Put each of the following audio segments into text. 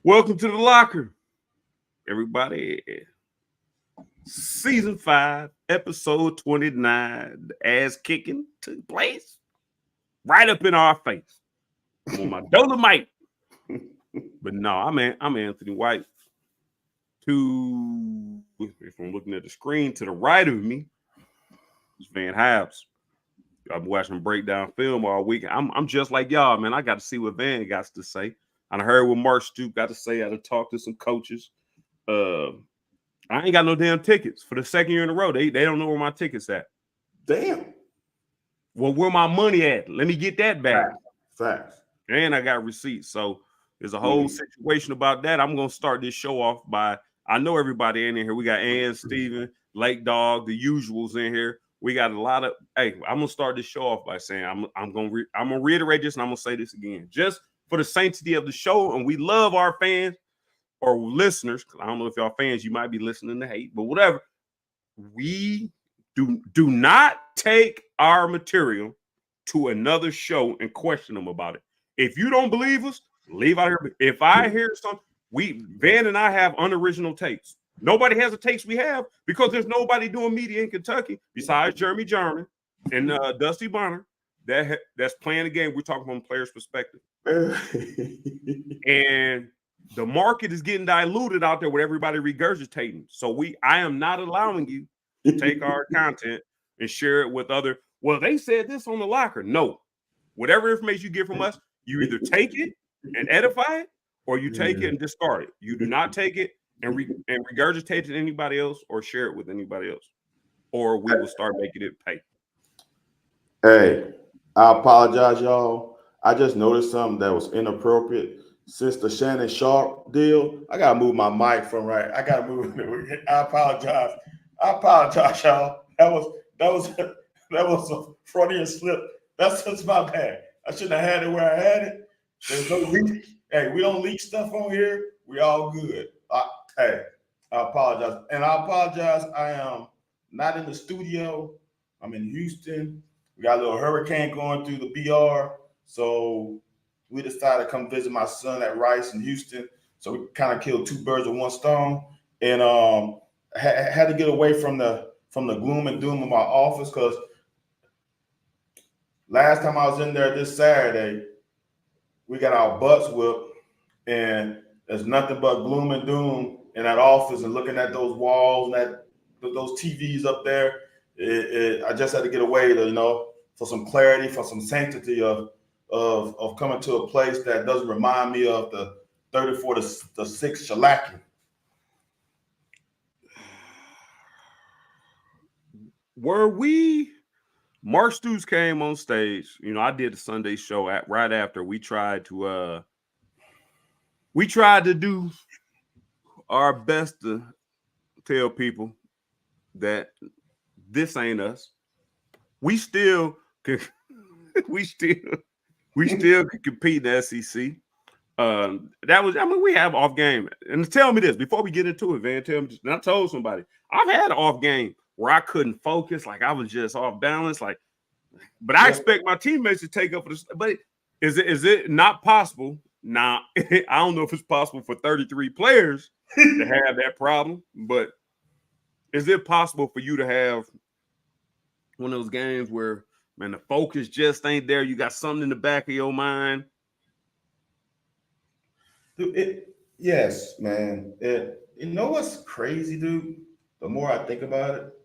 Welcome to the locker, everybody. Season 5, episode 29. The ass kicking took place right up in our face. I'm on my Dolomite. But no, I'm Anthony White. If I'm looking at the screen to the right of me, it's Van Habs. I've been watching breakdown film all week. I'm just like y'all, man. I got to see what Van got to say. I heard what Mark Stoop got to say. I had to talk to some coaches. I ain't got no damn tickets for the second year in a row. They don't know where my ticket's at. Damn. Well, where my money at? Let me get that back. Facts. And I got receipts. So there's a whole situation about that. I'm gonna start this show off by I know everybody in here. We got Ann, Steven, Lake Dog, the usuals in here. We got a lot of I'm gonna start this show off by saying I'm gonna reiterate this and I'm gonna say this again. Just for the sanctity of the show, and we love our fans or listeners, because I don't know if y'all fans, you might be listening to hate, but whatever. We do not take our material to another show and question them about it. If you don't believe us, leave out here. If I hear something, Van and I have unoriginal takes. Nobody has the takes we have because there's nobody doing media in Kentucky besides Jeremy Jarman and Dusty Bonner that's playing the game. We're talking from a player's perspective. And the market is getting diluted out there with everybody regurgitating. So I am not allowing you to take our content and share it with other. Well, they said this on the locker. No. Whatever information you get from us, you either take it and edify it, or you take it and discard it. You do not take it and regurgitate it to anybody else or share it with anybody else, or we will start making it pay. Hey, I apologize, y'all. I just noticed something that was inappropriate. Since the Shannon Sharp deal, I gotta move my mic from right. I gotta move it. I apologize, y'all. That was a Freudian slip. That's my bad. I shouldn't have had it where I had it. There's no leak. Hey, we don't leak stuff on here. We all good. I apologize. And I apologize. I am not in the studio. I'm in Houston. We got a little hurricane going through the BR. So we decided to come visit my son at Rice in Houston. So we kind of killed two birds with one stone. And had to get away from the gloom and doom of my office, because last time I was in there this Saturday, we got our butts whipped, and there's nothing but gloom and doom in that office, and looking at those walls and those TVs up there. I just had to get away to, for some clarity, for some sanctity of coming to a place that doesn't remind me of the 34 to 6 shellacking. Mark Stoops came on stage. I did the Sunday show right after we tried to do our best to tell people that this ain't us. We still could compete in the SEC. We have off game. And tell me this before we get into it, Van. Tell me this. And I told somebody I've had an off game where I couldn't focus, like I was just off balance, but I expect my teammates to take up for this. But is it not possible? Now, I don't know if it's possible for 33 players to have that problem, but is it possible for you to have one of those games where, man, the focus just ain't there? You got something in the back of your mind. Dude, yes, man. You know what's crazy, dude? The more I think about it,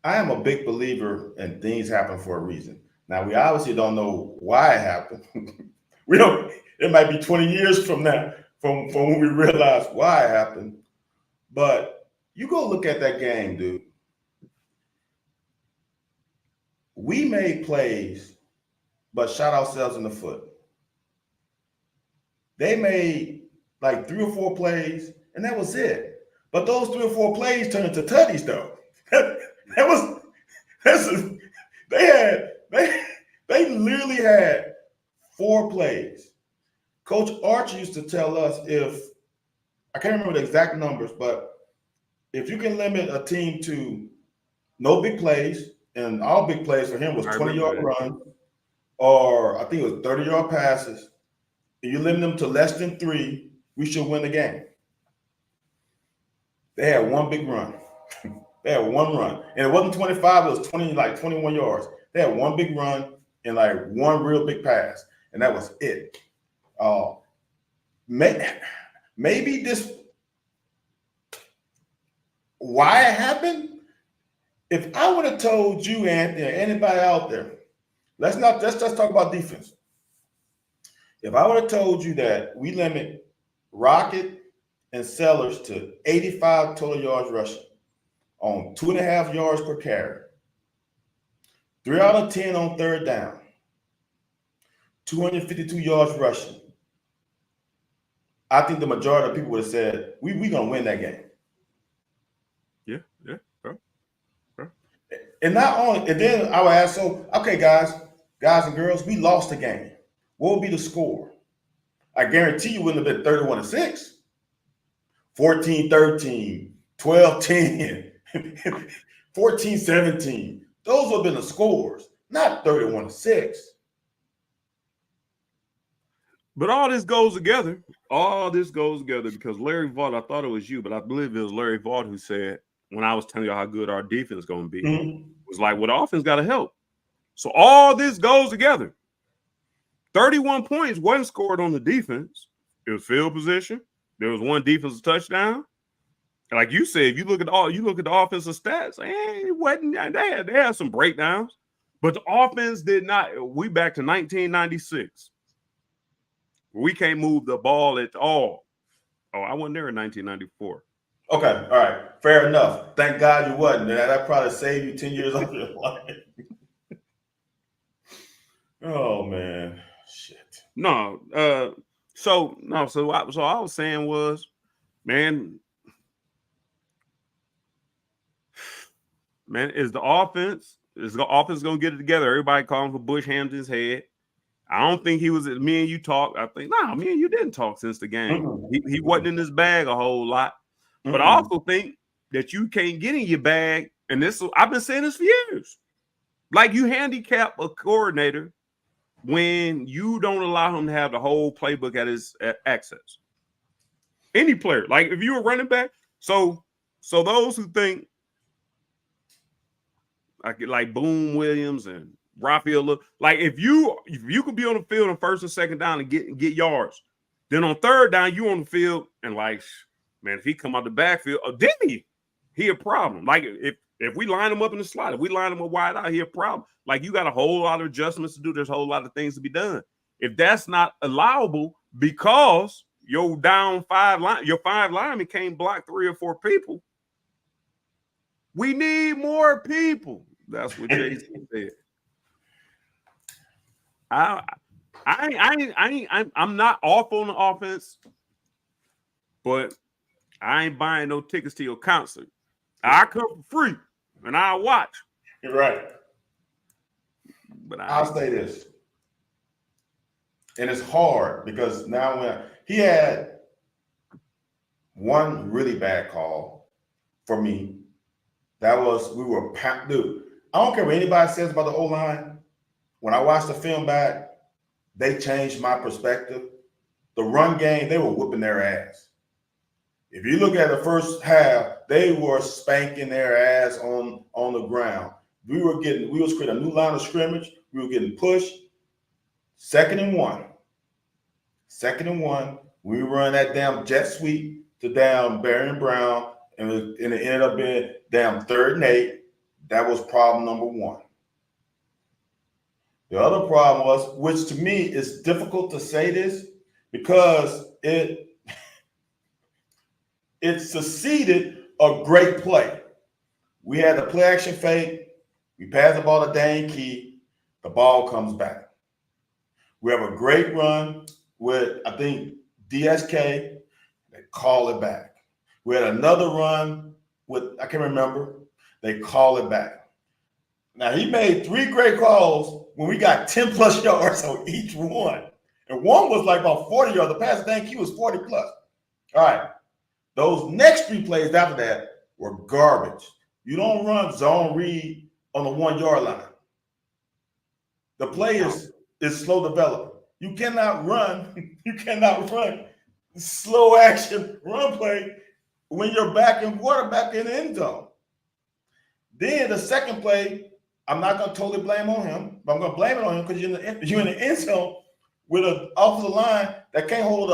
I am a big believer in things happen for a reason. Now, we obviously don't know why it happened. We don't. It might be 20 years from now, from when we realize why it happened. But you go look at that game, dude. We made plays, but shot ourselves in the foot. They made like 3 or 4 plays, and that was it. But those 3 or 4 plays turned into tutties, though. They literally had 4 plays. Coach Arch used to tell us, I can't remember the exact numbers, but if you can limit a team to no big plays, and all big plays for him was 20-yard run, or I think it was 30-yard passes, and you limit them to less than 3, we should win the game. They had one big run. They had one run. And it wasn't 25, it was 21 yards. They had one big run and like one real big pass. And that was it. Maybe this, why it happened? If I would have told you, Anthony, or anybody out there, let's just talk about defense. If I would have told you that we limit Rocket and Sellers to 85 total yards rushing on 2.5 yards per carry, 3 out of 10 on third down, 252 yards rushing, I think the majority of people would have said, we're going to win that game. Yeah. And not only, and then I would ask, so, okay, guys and girls, we lost the game. What would be the score? I guarantee you wouldn't have been 31-6, 14-13, 12-10, 14-17. Those would have been the scores, not 31-6. But all this goes together. All this goes together because Larry Vaught, I thought it was you, but I believe it was Larry Vaught who said, when I was telling you how good our defense is going to be, was like, well, the offense got to help. So all this goes together. 31 points wasn't scored on the defense. It was field position. There was one defensive touchdown. And like you said, if you look at the offensive stats, it wasn't. They had some breakdowns, but the offense did not. We back to 1996. We can't move the ball at all. Oh, I wasn't there in 1994. Okay, all right, fair enough. Thank God you wasn't. That probably saved you 10 years off your life. Oh man, shit. So I was saying was, man, is the offense gonna get it together? Everybody calling for Bush Hampton's head. I don't think he was. Me and you talked. I think me and you didn't talk since the game. Mm-hmm. He wasn't in his bag a whole lot. But I also think that you can't get in your bag, and I've been saying this for years. Like, you handicap a coordinator when you don't allow him to have the whole playbook at his access. Any player, like if you're a running back, so those who think like Boone Williams and Raphael, like if you could be on the field on first and second down and get yards, then on third down you on the field and like, man, if he come out the backfield, then he a problem. Like if we line him up in the slot, if we line him up wide out, he a problem. Like, you got a whole lot of adjustments to do. There's a whole lot of things to be done. If that's not allowable because your five linemen can't block 3 or 4 people, we need more people. That's what Jason said. I'm not off on the offense, but I ain't buying no tickets to your concert. I come for free and I'll watch. You're right. But I'll say this. And it's hard because now when he had one really bad call for me, that was dude. I don't care what anybody says about the O-line. When I watched the film back, they changed my perspective. The run game, they were whooping their ass. If you look at the first half, they were spanking their ass on the ground. We was creating a new line of scrimmage. We were getting pushed. 2nd and 1. 2nd and 1. We run that damn jet sweep to down Barry and Brown, and it ended up being down 3rd and 8. That was problem number 1. The other problem was, which to me is difficult to say this because it succeeded a great play. We had the play action fake. We pass the ball to Dane Key. The ball comes back. We have a great run with, I think, DSK. They call it back. We had another run with, I can't remember. They call it back. Now, he made 3 great calls when we got 10 plus yards on each one. And one was like about 40 yards. The pass to Dane Key was 40 plus. All right. Those next 3 plays after that were garbage. You don't run zone read on the 1 yard line. The play is slow developing. You cannot run. You cannot run slow action run play when you're backing quarterback in the end zone. Then the second play, I'm not going to totally blame on him, but I'm going to blame it on him because you're in the end zone with an offensive line that can't hold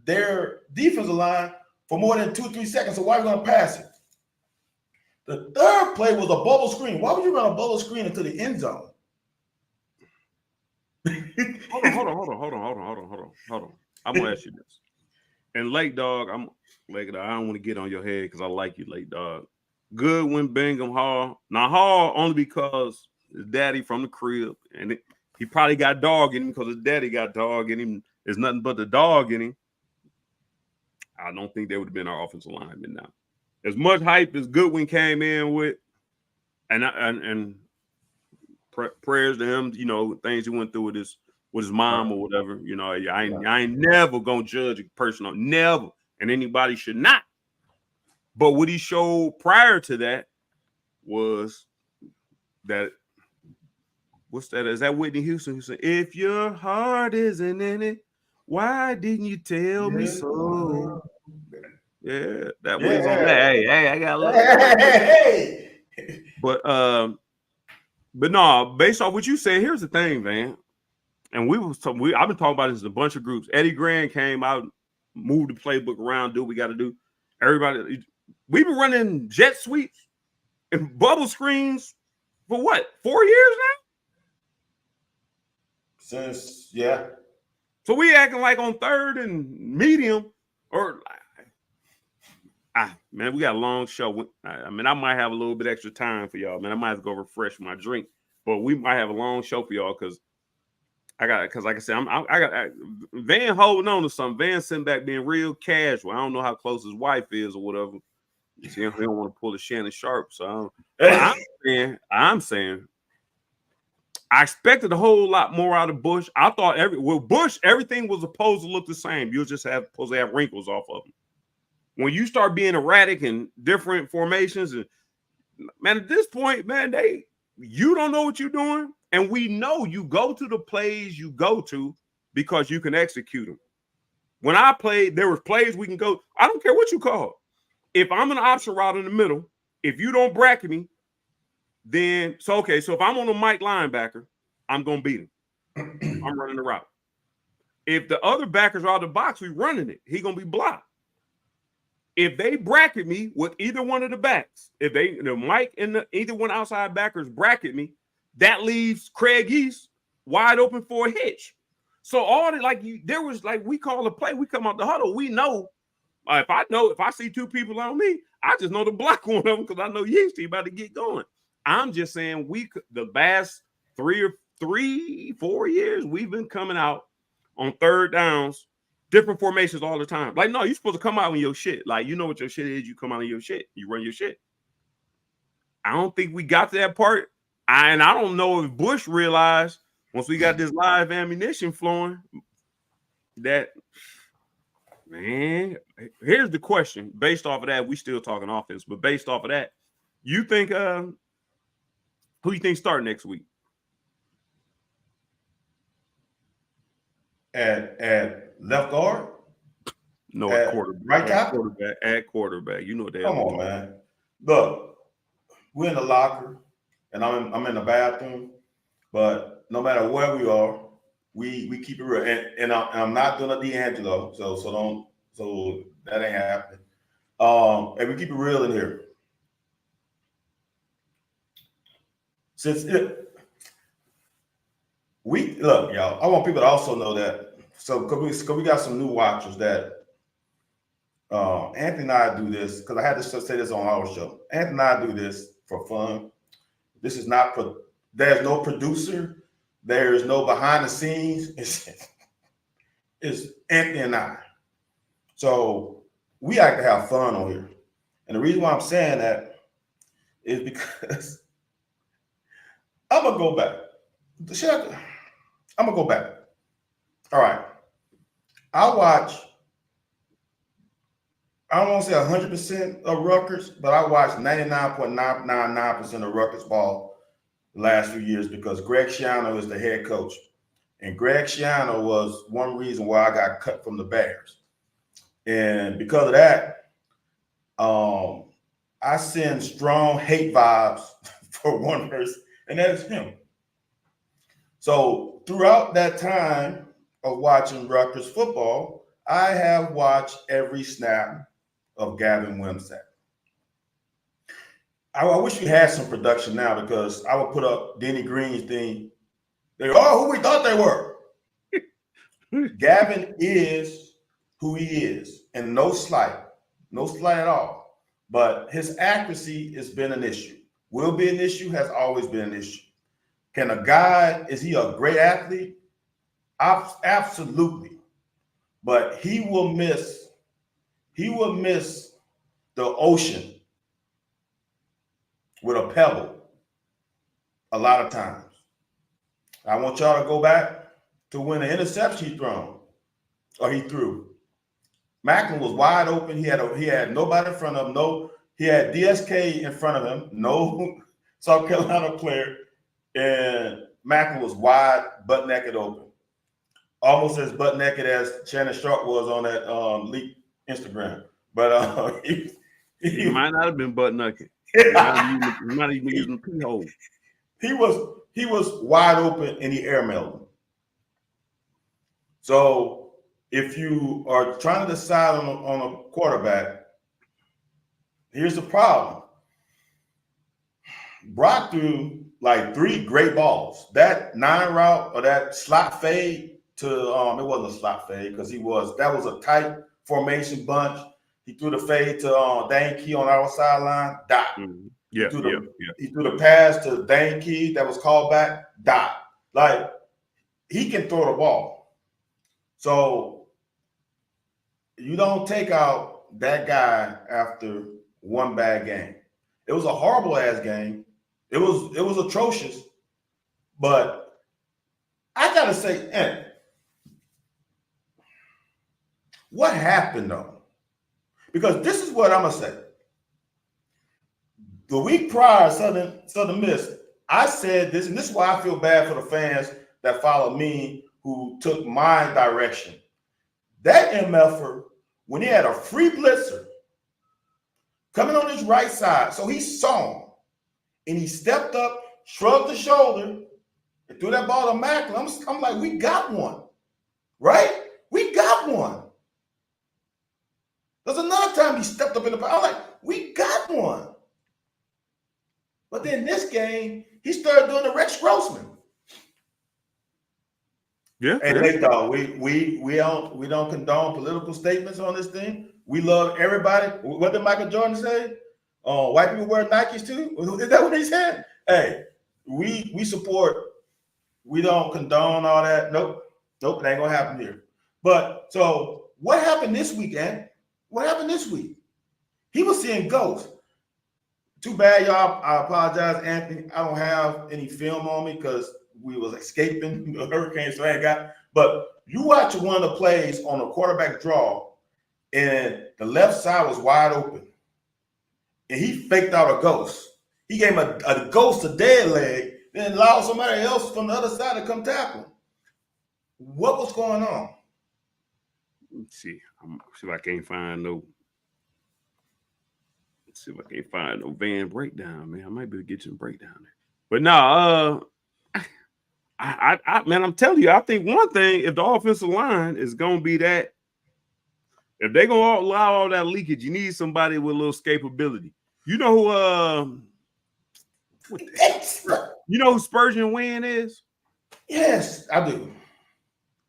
their defensive line for more than 2-3 seconds. So why are you going to pass it? The third play was a bubble screen. Why would you run a bubble screen into the end zone? Hold on. I'm gonna ask you this. And Lake Dog, I don't want to get on your head because I like you, Lake Dog. Goodwin, Bingham, Hall. Now Hall only because his daddy from the crib, and he probably got dog in him because his daddy got dog in him. There's nothing but the dog in him. I don't think they would have been our offensive lineman now. As much hype as Goodwin came in with, and prayers to him, you know, things he went through with his mom or whatever. You know, I ain't never gonna judge a person on never, and anybody should not. But what he showed prior to that was that what's that? Is that Whitney Houston who said, "If your heart isn't in it, why didn't you tell me so?" Yeah, that was on that. Hey, I got a little. Hey. But no, based on what you said, here's the thing, man. And I've been talking about this in a bunch of groups. Eddie Grand came out, moved the playbook around, do what we got to do. Everybody, we've been running jet sweeps and bubble screens for what, 4 years now? Since, yeah. So we acting like on third and medium, or man, we got a long show. I mean, I might have a little bit extra time for y'all, man. I might have to go refresh my drink, but we might have a long show for y'all because like I said, I got Van holding on to something. Van sitting back being real casual. I don't know how close his wife is or whatever. See, he don't want to pull a Shannon Sharp. So I'm saying I expected a whole lot more out of Bush. I thought Bush, everything was supposed to look the same. You'll just supposed to have wrinkles off of him. When you start being erratic and different formations, and man, at this point, man, you don't know what you're doing, and we know you go to the plays you go to because you can execute them. When I played, there was plays we can go. I don't care what you call. If I'm an option route in the middle, if you don't bracket me, then so if I'm on a Mike linebacker, I'm gonna beat him. I'm running the route. If the other backers are out of the box, we running it. He gonna be blocked. If they bracket me with either one of the backs, if the Mike and either one outside backers bracket me, that leaves Craig East wide open for a hitch. So all that, there was we call a play, we come out the huddle, we know. If I see two people on me, I just know to block one of them because I know Yeasty about to get going. I'm just saying the last 4 years we've been coming out on third downs, different formations all the time. No, you're supposed to come out in your shit. You know what your shit is. You come out in your shit. You run your shit. I don't think we got to that part. I don't know if Bush realized once we got this live ammunition flowing that, man, here's the question. Based off of that, we still talking offense, but based off of that, you think who you think start next week? At left guard? No, at quarterback. Right tackle? At quarterback. You know what they Come on, man. Look, we're in the locker, and I'm in the bathroom, but no matter where we are, we keep it real. And I'm not doing a D'Angelo, so that ain't happening. And we keep it real in here. Look, y'all, I want people to also know that. So, because we got some new watchers that Anthony and I do this, because I had to say this on our show. Anthony and I do this for fun. This is not there's no producer, there's no behind the scenes. It's Anthony and I. So we like to have fun on here. And the reason why I'm saying that is because I'm gonna go back. I'm gonna go back. All right. I don't want to say 100% of Rutgers, but I watched 99.999% of Rutgers ball the last few years because Greg Schiano is the head coach. And Greg Schiano was one reason why I got cut from the Bears. And because of that, I send strong hate vibes for one person, and that is him. So throughout that time of watching Rutgers football, I have watched every snap of Gavin Wimsatt. I wish we had some production now, because I would put up Denny Green's thing. They who we thought they were. Gavin is who he is, and no slight at all. But his accuracy has been an issue. Will be an issue, has always been an issue. Can a guy, is he a great athlete? Absolutely. But he will miss the ocean with a pebble a lot of times. I want y'all to go back to when the interception he threw. Macklin was wide open. He had nobody in front of him. He had DSK in front of him, no South Carolina player, and Macklin was wide, butt naked open. Almost as butt naked as Shannon Sharp was on that leaked Instagram. But he might not have been butt naked. He might even using the pee hole. He was wide open and he airmailed him. So if you are trying to decide on a quarterback, here's the problem. Brock threw like 3 great balls. That 9 route or that slot fade to it wasn't a slot fade because that was a tight formation bunch. He threw the fade to Dane Key on our sideline, dot. Mm-hmm. He threw the pass to Dane Key that was called back, dot. Like, he can throw the ball. So you don't take out that guy after one bad game. It was a horrible ass game. It was atrocious. But I gotta say, what happened though? Because this is what I'm gonna say. The week prior, Southern Miss, I said this, and this is why I feel bad for the fans that follow me who took my direction. That MFer, when he had a free blitzer coming on his right side, so he saw him, and he stepped up, shrugged the shoulder, and threw that ball to Macklin. I'm like, we got one, right? We got one. There's another time he stepped up in the, I'm like, we got one. But then this game, he started doing the Rex Grossman. Yeah. Hey, Lake Dog, we don't condone political statements on this thing. We love everybody. What did Michael Jordan say? White people wear Nikes too. Is that what he said? Hey, we support. We don't condone all that. Nope, it ain't gonna happen here. But so what happened this weekend? What happened this week? He was seeing ghosts. Too bad, y'all. I apologize, Anthony. I don't have any film on me because we was escaping the hurricane, so I ain't got. But you watch one of the plays on a quarterback draw, and the left side was wide open, and he faked out a ghost. He gave a ghost a dead leg, then allowed somebody else from the other side to come tackle him. What was going on? Let's see. See if I can't find no. Let's see if I can't find no van breakdown, man. I might be able to get you a breakdown there. But no, man, I'm telling you, I think one thing, if the offensive line is gonna be that, if they're gonna allow all that leakage, you need somebody with a little escapability. You know who you know who Spurgeon Wynn is? Yes, I do.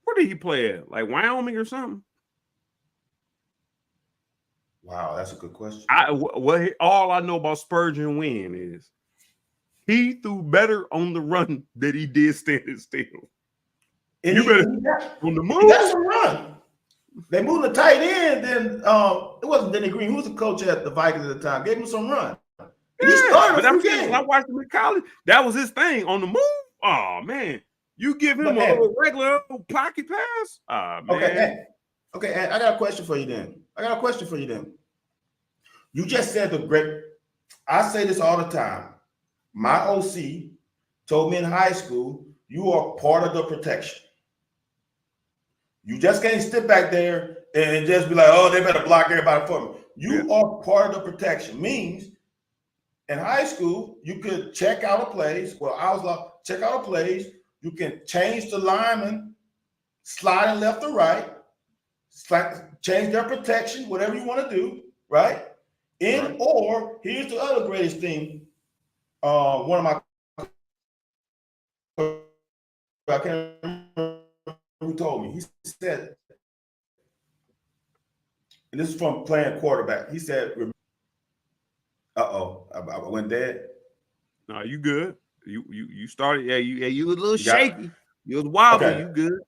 Where did he play at? Like Wyoming or something? Wow, that's a good question. All I know about Spurgeon Wynn is he threw better on the run than he did standing still. And you better on the move. That's a run. They moved the tight end. Then it wasn't Denny Green. Who was the coach at the Vikings at the time? Gave him some run. Yeah, he started but when I watched him in college, that was his thing on the move. Oh man, you give him a regular pocket pass. Ah man. Okay, I got a question for you then. You just said the great. I say this all the time. My OC told me in high school, you are part of the protection. You just can't sit back there and just be like, oh, they better block everybody for me. You are part of the protection. Means in high school, you could check out a plays. Well, I was like, check out a plays. You can change the lineman, sliding left or right, change their protection, whatever you want to do, right? Or here's the other greatest thing. One of my, I can't remember who told me. He said, and this is from playing quarterback. He said, I went dead. No, you good. You started. You was a little shaky. You was wobbly. Okay. You good.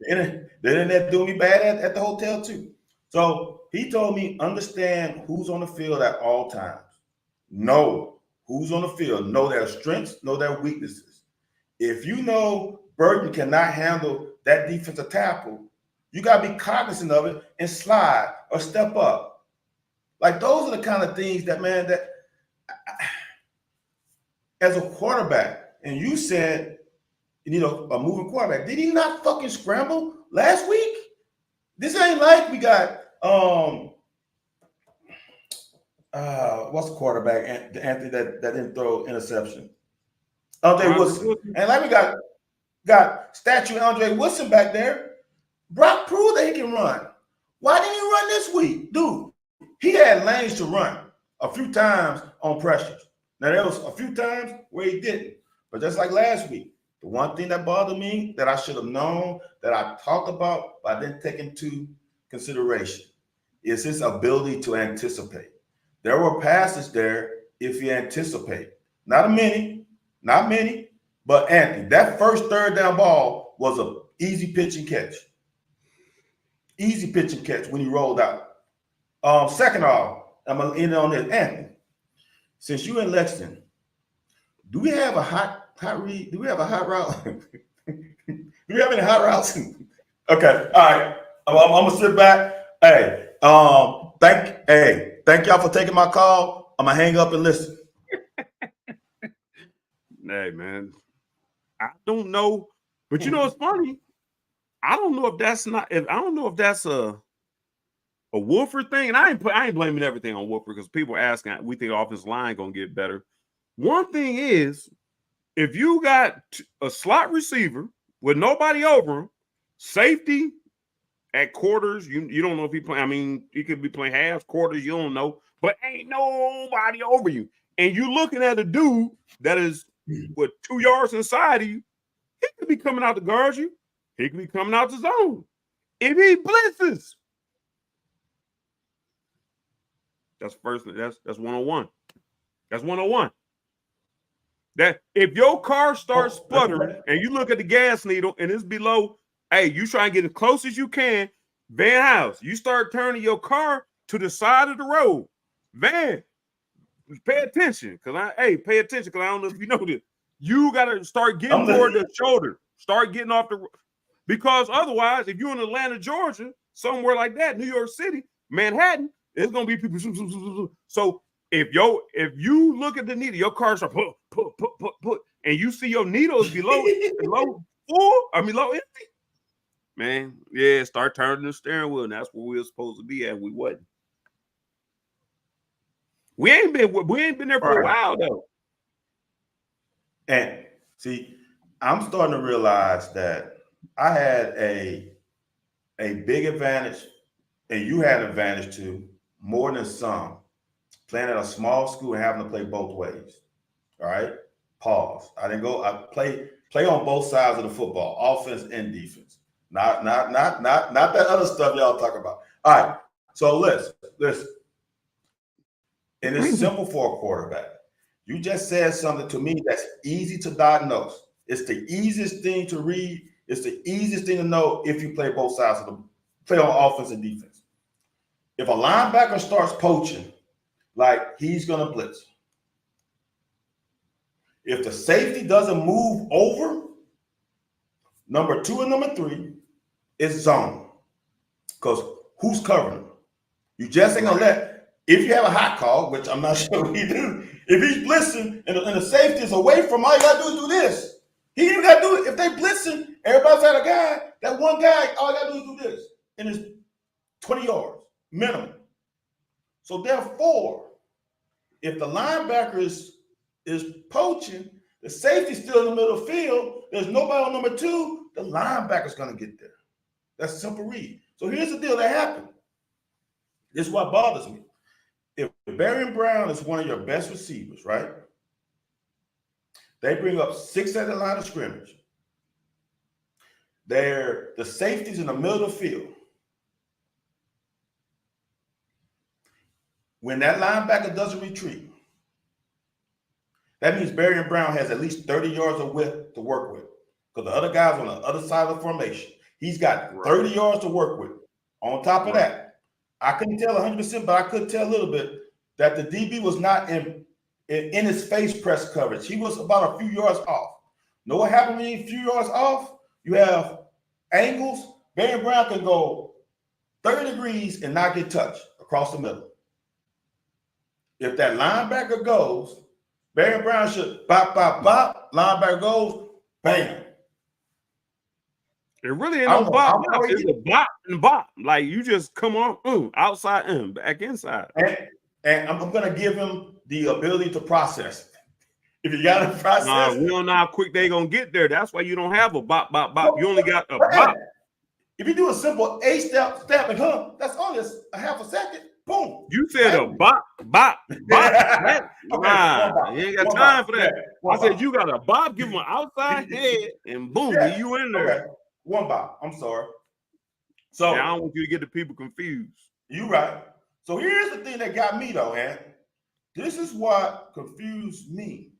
The internet doing me bad at the hotel too. So he told me, understand who's on the field at all times. Know who's on the field. Know their strengths. Know their weaknesses. If you know Burton cannot handle that defensive tackle, you got to be cognizant of it and slide or step up. Like those are the kind of things that, man, that as a quarterback, and you said, you know, a moving quarterback, did he not fucking scramble last week? This ain't like we got what's the quarterback, Anthony, that didn't throw interception? Andre Woodson. And like we got statue Andre Woodson back there. Brock proved that he can run. Why didn't he run this week? Dude, he had lanes to run a few times on pressures. Now, there was a few times where he didn't. But just like last week, the one thing that bothered me that I should have known, that I talked about but I didn't take into consideration, is his ability to anticipate. There were passes there if you anticipate. Not many, but Anthony, that first third down ball was an easy pitch and catch. Easy pitch and catch when he rolled out. Second off, I'm going to end on this. Anthony, since you're in Lexington, do we have a hot read? Do we have a hot route? Do we have any hot routes? Okay, all right. I'm going to sit back. Hey, thank y'all for taking my call. I'm going to hang up and listen. Hey, man. I don't know. But you know what's funny? I don't know if that's a Wolford thing. And I ain't blaming everything on Wolford because people are asking, we think the offensive line gonna get better. One thing is, if you got a slot receiver with nobody over him, safety at quarters, you don't know if he play. I mean, he could be playing halves, quarters, you don't know, but ain't nobody over you. And you looking at a dude that is with 2 yards inside of you, he could be coming out to guard you. He could be coming out the zone. If he blitzes, that's first. That's 101. That's 101. That if your car starts sputtering and you look at the gas needle and it's below, hey, you try and get as close as you can. Van House, you start turning your car to the side of the road. Van, pay attention, pay attention, because I don't know if you know this. You gotta start getting toward the shoulder. Start getting off the. Because otherwise, if you're in Atlanta, Georgia, somewhere like that, New York City, Manhattan, it's gonna be people. So if you look at the needle, your cars are put, and you see your needles below low empty. Man, yeah, start turning the steering wheel, and that's where we were supposed to be at. We wasn't. We ain't been there for a while though. And see, I'm starting to realize that I had a big advantage, and you had an advantage too, more than some, playing at a small school and having to play both ways. All right, pause. I play on both sides of the football, offense and defense. Not that other stuff y'all talk about. All right, so listen. And it's simple for a quarterback. You just said something to me that's easy to diagnose. It's the easiest thing to read. It's the easiest thing to know if you play both sides of the play on offense and defense. If a linebacker starts poaching, like he's going to blitz. If the safety doesn't move over, number 2 and number 3 is zone. Because who's covering them? You just ain't going to let, if you have a hot call, which I'm not sure we do, if he's blitzing and the safety is away from, all you got to do is do this. He even got to do it. If they blitzing, everybody's had a guy, that one guy, all you got to do is do this. And it's 20 yards, minimum. So therefore, if the linebacker is poaching, the safety's still in the middle of the field, there's nobody on number 2, the linebacker's going to get there. That's a simple read. So here's the deal that happened. This is what bothers me. If Barry Brown is one of your best receivers, right? They bring up 6 at the line of scrimmage. The safety's in the middle of the field. When that linebacker doesn't retreat, that means Barry Brown has at least 30 yards of width to work with because the other guy's on the other side of the formation. He's got 30 yards to work with. On top of that, I couldn't tell 100%, but I could tell a little bit that the DB was not in his face press coverage. He was about a few yards off. Know what happened when you're a few yards off? You have angles. Barry Brown can go 30 degrees and not get touched across the middle. If that linebacker goes, Barry Brown should bop, bop, bop. Linebacker goes, bam. It really ain't no bop. It's a bop and bop. Like you just come on, outside in, back inside. And I'm going to give him the ability to process. If you got to process. We don't know how quick they're going to get there. That's why you don't have a bop, bop, bop. You only got a bop. If you do a simple A-step, and that's only a half a second. Boom. You said a bop, bop, bop. Nah, you ain't got time for that. I said you got a bop, give him an outside head, and boom, you in there. Okay. One bop. I'm sorry. So I don't want you to get the people confused. You right. So here's the thing that got me though, Ant. This is what confused me.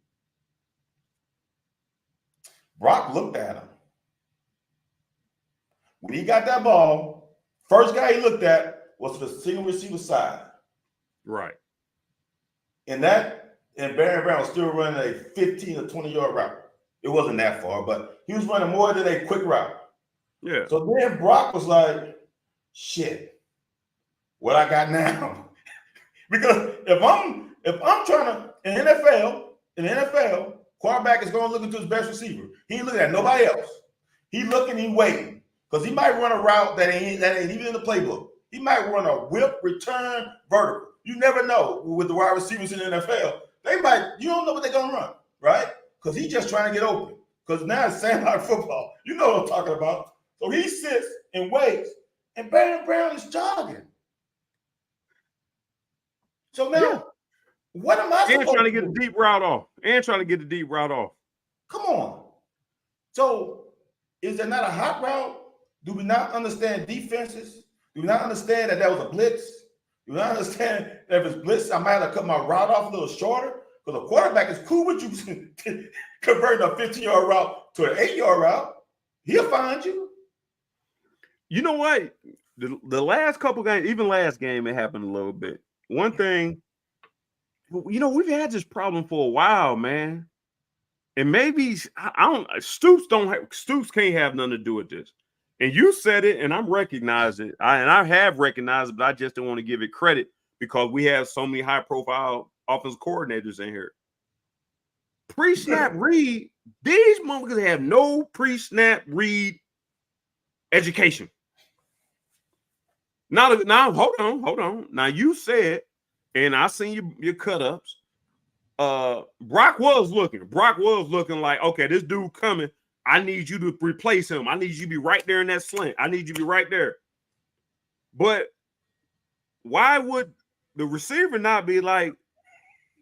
Brock looked at him. When he got that ball, first guy he looked at was to the single receiver side. Right. And Barry Brown was still running a 15 or 20-yard route. It wasn't that far, but he was running more than a quick route. Yeah. So then Brock was like, shit, what I got now? Because if I'm trying to, in the NFL, quarterback is going to look into his best receiver. He ain't looking at nobody else. He looking, he waiting. Because he might run a route that ain't even in the playbook. He might run a whip, return, vertical. You never know with the wide receivers in the NFL. You don't know what they're going to run, right? Because he's just trying to get open. Because now it's sandlot football. You know what I'm talking about. So he sits and waits, and Barry Brown is jogging. So now, what am I supposed to do? And trying to get the deep route off. Come on. So is there not a hot route? Do we not understand defenses? Do we not understand that was a blitz? Do we not understand that if it's blitz, I might have to cut my route off a little shorter? Because a quarterback is cool with you converting a 15-yard route to an 8-yard route. He'll find you. You know what? The last couple games, even last game, it happened a little bit. One thing, we've had this problem for a while, man. And maybe Stoops can't have nothing to do with this. And you said it, and I'm recognizing it. I have recognized it, but I just don't want to give it credit because we have so many high-profile offensive coordinators in here. Pre-snap read, these motherfuckers have no pre-snap read education. Now, hold on. Now, you said, and I seen your cut-ups, Brock was looking like, okay, this dude coming. I need you to replace him. I need you to be right there in that slant. I need you to be right there. But why would the receiver not be like,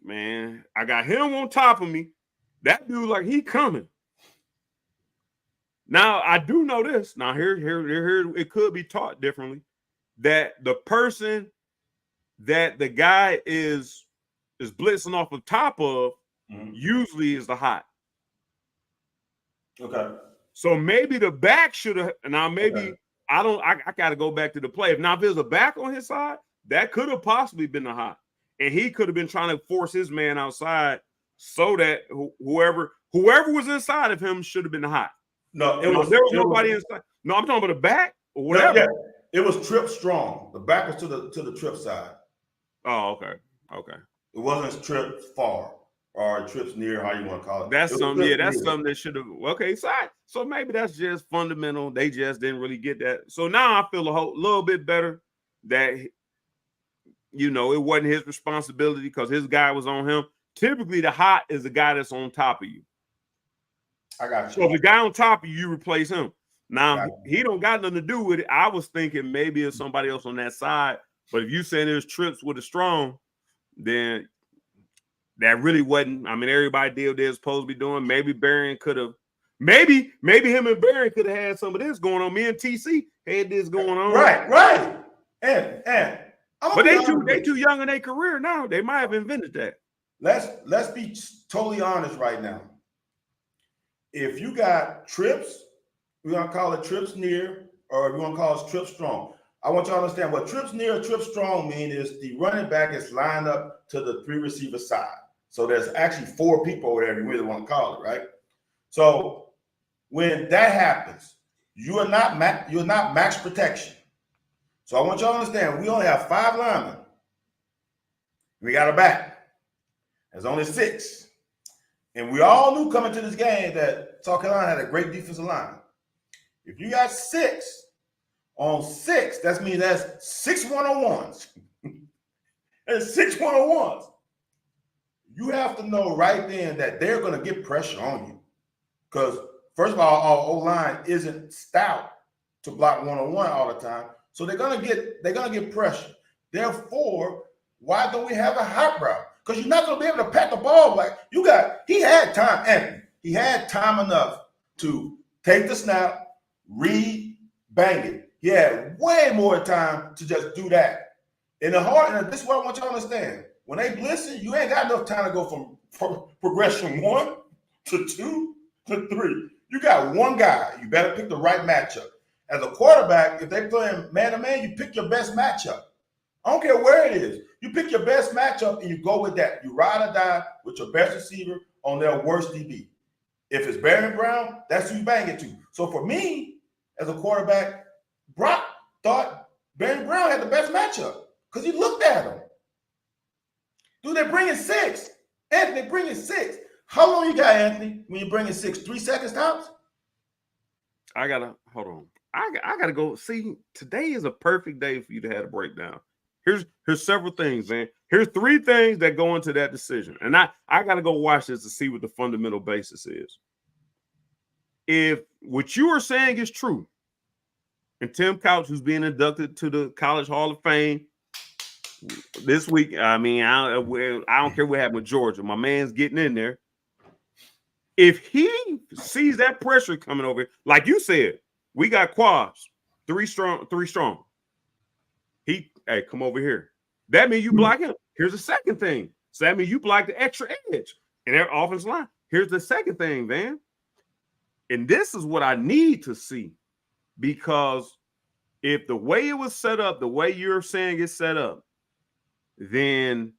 man, I got him on top of me. That dude, like, he coming. Now, I do know this. Now, here it could be taught differently. That the person that the guy is blitzing off the top of usually is the hot. Okay. So maybe the back should have. Now maybe I got to go back to the play. Now if there's a back on his side, that could have possibly been the hot, and he could have been trying to force his man outside so that whoever was inside of him should have been the hot. No, there was nobody inside. No, I'm talking about the back or whatever. No, yeah. It was trip strong. The back was to the trip side. Oh, okay. Okay. It wasn't trips far or trips near, how you want to call it. That's It was something, yeah, trips that's near. something that should have okay. So maybe that's just fundamental. They just didn't really get that. So now I feel a little bit better that it wasn't his responsibility because his guy was on him. Typically, the hot is the guy that's on top of you. I got you. So if the guy on top of you, you replace him. Now he don't got nothing to do with it. I was thinking maybe it's somebody else on that side. But if you saying there's trips with a strong, then that really wasn't. I mean, everybody did what they're supposed to be doing. Maybe Barron could have. Maybe him and Barron could have had some of this going on. Me and TC had this going on. Right. And but they too young in their career now. They might have invented that. Let's be totally honest right now. If you got trips, we're gonna call it trips near, or we're gonna call it trips strong. I want you to understand what trips near or trips strong mean is the running back is lined up to the 3 receiver side. So there's actually 4 people over there, if you really want to call it, right? So when that happens, you're not max protection. So I want you to understand, we only have 5 linemen. We got a back. There's only 6. And we all knew coming to this game that South Carolina had a great defensive line. If you got 6 on 6, that means that's 6 1-on-1s. That's 6 1-on-1s. You have to know right then that they're going to get pressure on you. Because, first of all, our O-line isn't stout to block 1-on-1 all the time. So they're gonna get pressure. Therefore, why don't we have a hot route? Because you're not gonna be able to pat the ball like he had time, Anthony. He had time enough to take the snap, read, bang it. He had way more time to just do that. And this is what I want you to understand. When they blitzing, you ain't got enough time to go from progression 1 to 2 to 3. You got one guy. You better pick the right matchup. As a quarterback, if they're playing man-to-man, you pick your best matchup. I don't care where it is. You pick your best matchup and you go with that. You ride or die with your best receiver on their worst DB. If it's Barron Brown, that's who you bang it to. So for me, as a quarterback, Brock thought Barron Brown had the best matchup because he looked at him. Dude, they're bringing 6. Anthony, they're bringing 6. How long you got, Anthony, when you're bringing 6? 3 seconds tops? Hold on. I gotta go. See, today is a perfect day for you to have a breakdown. Here's several things, man. Here's 3 things that go into that decision. And I gotta go watch this to see what the fundamental basis is. If what you are saying is true, and Tim Couch, who's being inducted to the College Hall of Fame this week, I mean, I don't care what happened with Georgia. My man's getting in there. If he sees that pressure coming over, like you said, we got quads, 3 strong. Hey, come over here. That means you block him. Here's the second thing. So that means you block the extra edge in their offensive line. Here's the second thing, man. And this is what I need to see, because if the way it was set up, the way you're saying it's set up, then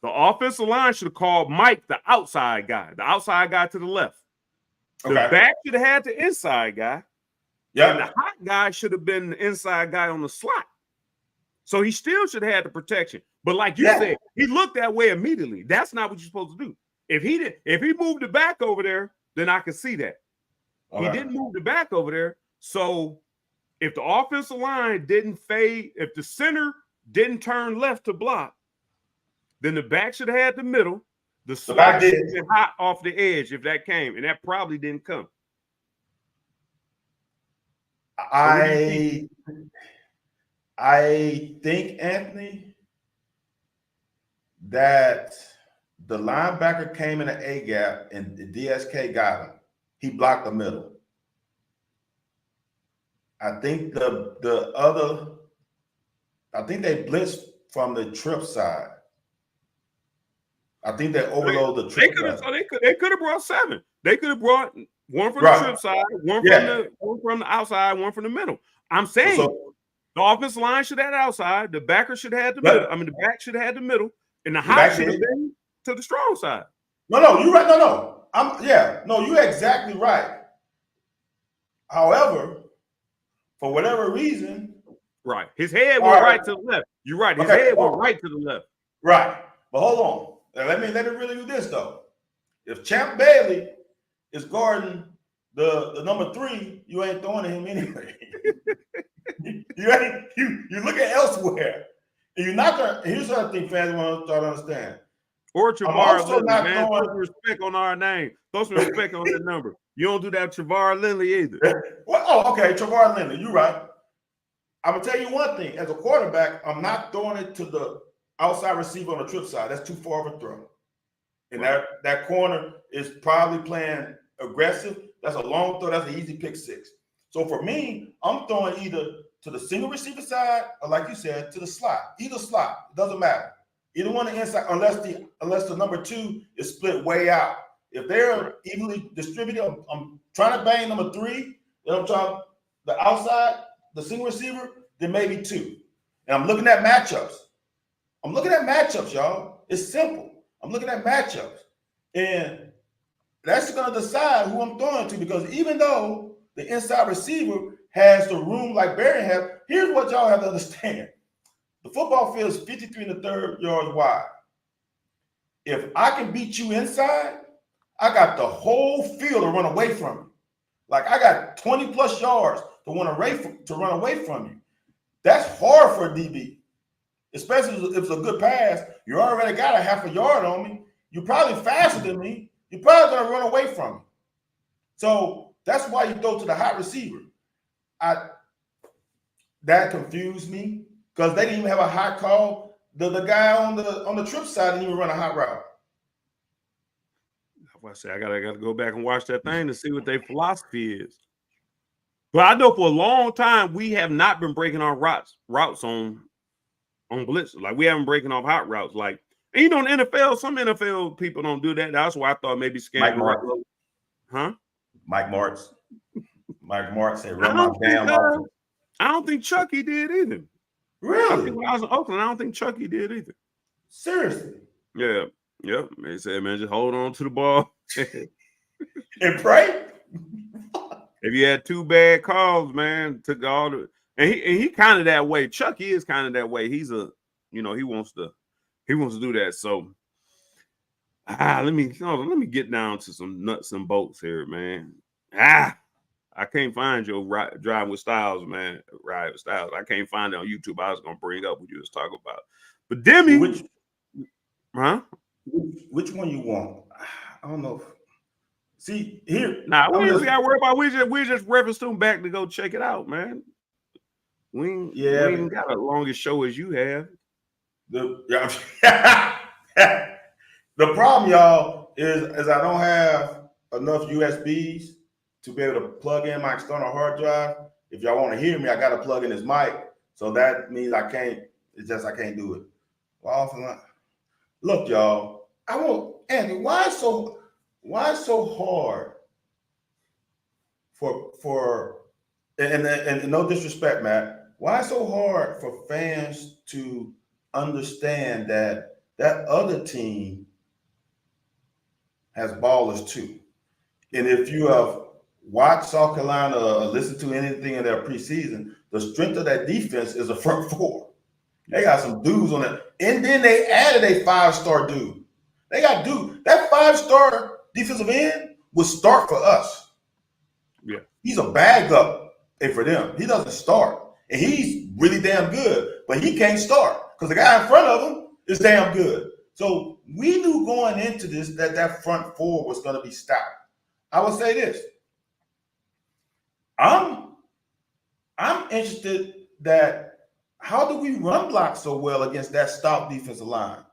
the offensive line should have called Mike the outside guy to the left. The back should have had the inside guy. Yeah. And the hot guy should have been the inside guy on the slot. So he still should have had the protection. But like you said, he looked that way immediately. That's not what you're supposed to do. If he moved it back over there, then I could see that. He didn't move the back over there. So if the offensive line didn't fade, if the center didn't turn left to block, then the back should have had the middle. The slot should have been hot off the edge if that came, and that probably didn't come. I think, Anthony, that the linebacker came in an A gap and the DSK got him. He blocked the middle. I think they blitzed from the trip side. I think they overloaded the trip side. They could have brought 7. They could have brought one from the trip side, one from the outside, one from the middle. I'm saying the offensive line should have had outside, the backer should have had the middle. I mean, the back should have had the middle, and the high should have been to the strong side. No, you're right. No, you're exactly right. However, for whatever reason, right, his head went right to the left. You're right. His head went right to the left. Right. But hold on. Now, let me really do this though. If Champ Bailey is guarding the number 3, you ain't throwing to him anyway. you look at elsewhere. And you're not gonna. Here's what I think fans want to understand. Or Travar Lindley, man. Throw some respect on our name. Throw some respect on that number. You don't do that Travar Lindley either. Well, okay, Travar Lindley, you're right. I'm gonna tell you one thing. As a quarterback, I'm not throwing it to the outside receiver on the trip side. That's too far of a throw. And that corner is probably playing aggressive. That's a long throw. That's an easy pick 6. So for me, I'm throwing either to the single receiver side or, like you said, to the slot. Either slot. It doesn't matter. Either one the inside, unless the number 2 is split way out. If they're evenly distributed, I'm trying to bang number 3. Then I'm trying the outside, the single receiver, then maybe 2. And I'm looking at matchups. Y'all. It's simple. I'm looking at matchups. And that's going to decide who I'm throwing to, because even though the inside receiver has the room like Barry has, here's what y'all have to understand. The football field is 53 1/3 yards wide. If I can beat you inside, I got the whole field to run away from you. Like I got 20 plus yards to run away from you. That's hard for a DB, especially if it's a good pass. You already got a half a yard on me. You're probably faster than me. You're probably going to run away from me. So that's why you throw to the hot receiver. That confused me because they didn't even have a hot call. The guy on the trip side didn't even run a hot route. I say I gotta go back and watch that thing to see what their philosophy is. But I know for a long time we have not been breaking our routes on blitz. Like we haven't breaking off hot routes. Like, and you know, in the NFL, some NFL people don't do that. That's why I thought maybe Mike Martz. Huh? Mike Martz. Mike Martz said, "Run my damn offense." I don't think Chucky did either. Really? I think when I was in Oakland, I don't think Chucky did either. Seriously? Yeah. Yep. They said, man, just hold on to the ball. And pray? If you had 2 bad calls, man, took all the and he kind of that way. Chucky is kind of that way. He's he wants to do that. So let me get down to some nuts and bolts here, man. I can't find your driving with Styles, man. Ride with Styles. I can't find it on YouTube. I was gonna bring up what you was talking about. But Demi, which one you want? I don't know. See here. Nah, we got to worry about. We just referenced them back to go check it out, man. We ain't got a longest show as you have. The problem, y'all, is I don't have enough USBs to be able to plug in my external hard drive. If y'all want to hear me, I got to plug in this mic. So that means I can't. It's just I can't do it. Look, y'all. I want Andy. Why so hard for and no disrespect, Matt. Why so hard for fans to understand that other team has ballers too? And if you have watched South Carolina or listened to anything in their preseason, the strength of that defense is a front 4. They got some dudes on it. And then they added a 5-star dude. They got dude. That 5-star defensive end would start for us. Yeah. He's a bag up for them. He doesn't start. And he's really damn good, but he can't start because the guy in front of him is damn good. So we knew going into this that front 4 was going to be stout. I would say this. I'm interested that how do we run block so well against that stout defensive line?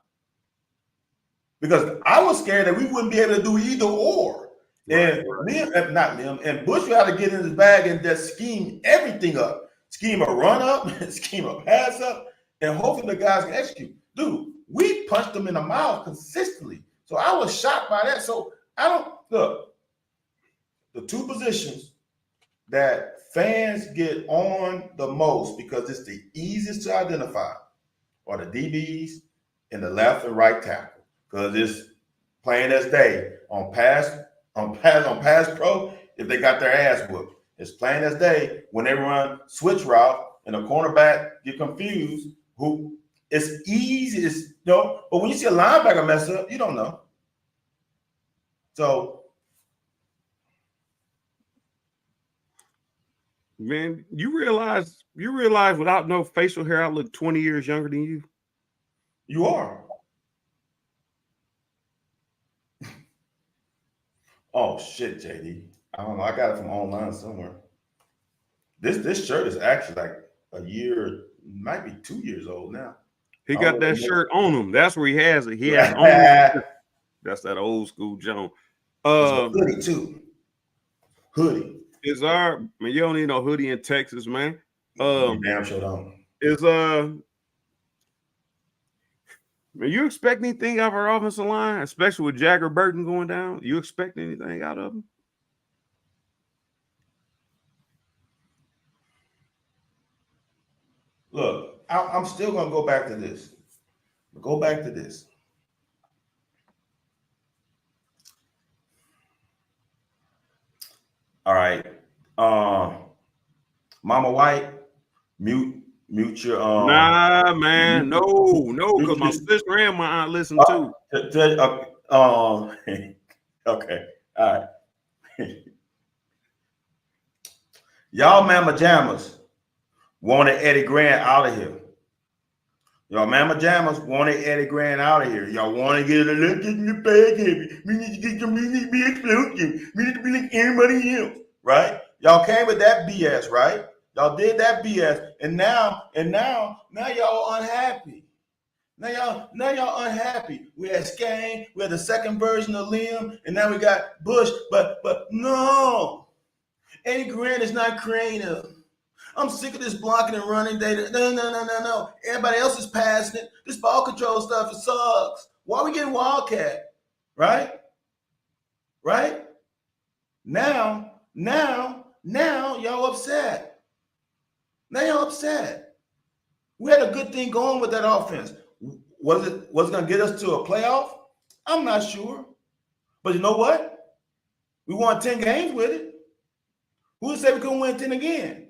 Because I was scared that we wouldn't be able to do either or. And and Bush would have to get in his bag and just scheme everything up. Scheme a run up, scheme a pass up, and hopefully the guys can execute. Dude, we punched them in the mouth consistently. So I was shocked by that. So I don't look. The 2 positions that fans get on the most because it's the easiest to identify are the DBs and the left and right tackle. Because it's plain as day on pass pro if they got their ass whooped. It's plain as day when they run switch route and the cornerback get confused. It's easy. It's no, but when you see a linebacker mess up, you don't know. So, man, you realize without no facial hair, I look 20 years younger than you. You are. Oh shit, JD. I don't know. I got it from online somewhere. This shirt is actually like a year, might be 2 years old now. He got that shirt on him. That's where he has it. He has on him. That's that old school Joan. Hoodie too. Hoodie. Is our man, you don't need no hoodie in Texas, man. Damn sure don't. Is man, you expect anything out of our offensive line, especially with Jagger Burton going down? You expect anything out of him? Look, I'm still gonna go back to this. Go back to this. All right. Mama White, mute your nah, man, no, because my sister and my aunt listen too. Okay, all right. Y'all mama jammers wanted Eddie Grant out of here. Y'all mama jammers wanted Eddie Grant out of here. Y'all want to get a look in the bag heavy. We need to get your need to be explosive. We need to be like everybody else, right? Y'all came with that BS, right? Y'all did that BS, and now y'all unhappy. Now y'all unhappy. We had Skane, we had the second version of Liam, and now we got Bush. But no, Eddie Grant is not creative. I'm sick of this blocking and running data. No. Everybody else is passing it. This ball control stuff, it sucks. Why are we getting Wildcat? Right? Now y'all upset. Now y'all upset. We had a good thing going with that offense. Was it going to get us to a playoff? I'm not sure. But you know what? We won 10 games with it. Who said we couldn't win 10 again?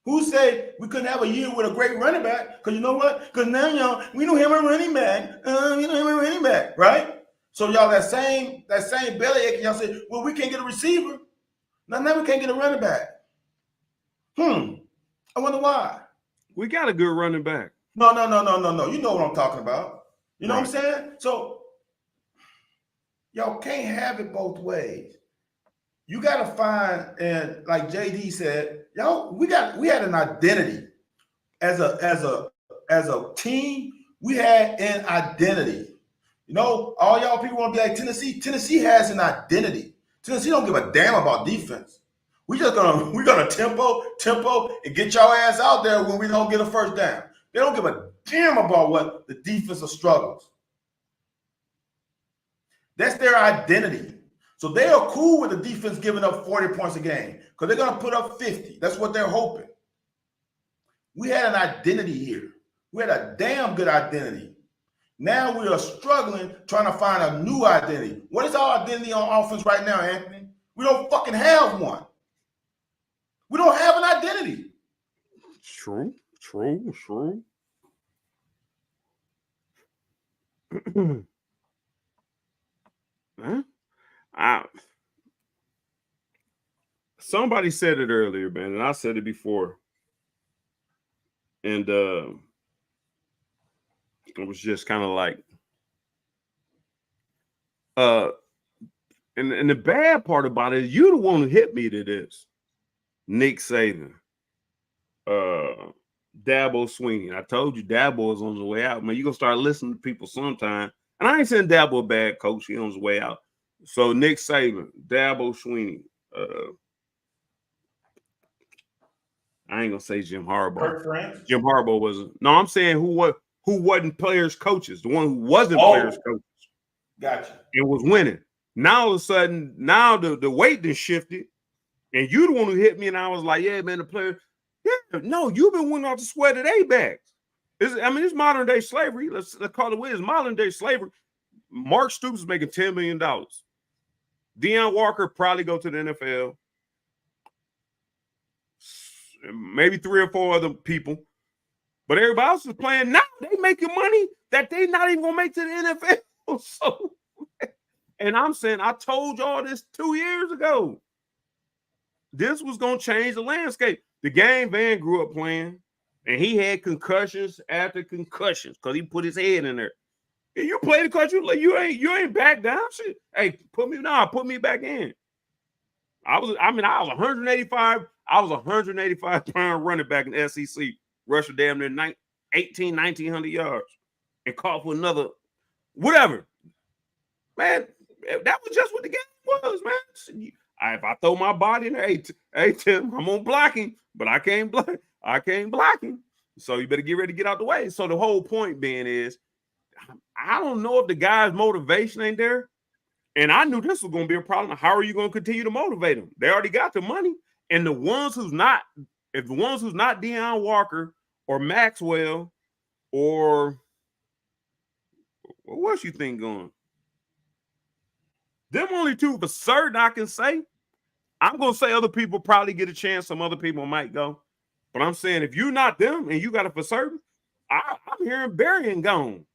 Who said we couldn't have a year with a great running back? Because you know what? Because now y'all, we don't have a running back. Right? So y'all that same bellyache, and y'all say, well, we can't get a receiver. Now we can't get a running back. I wonder why. We got a good running back. No. You know what I'm talking about. You know what I'm saying? So y'all can't have it both ways. You got to find, and like JD said, y'all, we had an identity as a team. We had an identity. You know, all y'all people want to be like Tennessee. Tennessee has an identity. Tennessee don't give a damn about defense. We're gonna tempo and get y'all ass out there when we don't get a first down. They don't give a damn about what the defensive struggles. That's their identity. So they are cool with the defense giving up 40 points a game because they're going to put up 50. That's what they're hoping. We had an identity here. We had a damn good identity. Now we are struggling trying to find a new identity. What is our identity on offense right now, Anthony? We don't fucking have one. We don't have an identity. True. Huh? Somebody said it earlier, man, and I said it before. And it was just kind of like and the bad part about it is you the one who hit me to this. Nick Saban, Dabo Swinney. I told you Dabo is on the way out, man. You're gonna start listening to people sometime. And I ain't saying Dabo a bad coach, he's on his way out. So Nick Saban, Dabo Swinney, I ain't gonna say Jim Harbaugh. Jim Harbaugh wasn't. No, I'm saying who wasn't players coaches, the one who wasn't players coaches. Gotcha. It was winning. Now all of a sudden, now the weight has shifted, and you the one who hit me, and I was like, yeah, man, the player. Yeah, no, you've been winning off the sweat of their backs. It's modern day slavery. Let's call it what it is. Modern day slavery. Mark Stoops is making $10 million. Deion Walker probably go to the NFL. Maybe 3 or 4 other people. But everybody else is playing now. They making money that they not even gonna make to the NFL. So, and I'm saying, I told y'all this 2 years ago. This was gonna change the landscape. The game Van grew up playing, and he had concussions after concussions because he put his head in there. And you play the coach, you ain't back down. Shit. Hey, put me back in. I was 185. I was 185 pound running back in the SEC, rushing damn near 1900 yards, and caught for another whatever. Man, that was just what the game was, man. If I throw my body in there, hey Tim, I'm on blocking, but I can't block. I can't block him. So you better get ready to get out the way. So the whole point being is, I don't know if the guy's motivation ain't there. And I knew this was going to be a problem. How are you going to continue to motivate them? They already got the money. And the ones who's not, if the ones who's not Deion Walker or Maxwell or what's you think going? Them only two for certain I can say. I'm going to say other people probably get a chance. Some other people might go. But I'm saying if you're not them and you got it for certain, I'm hearing Berrien gone.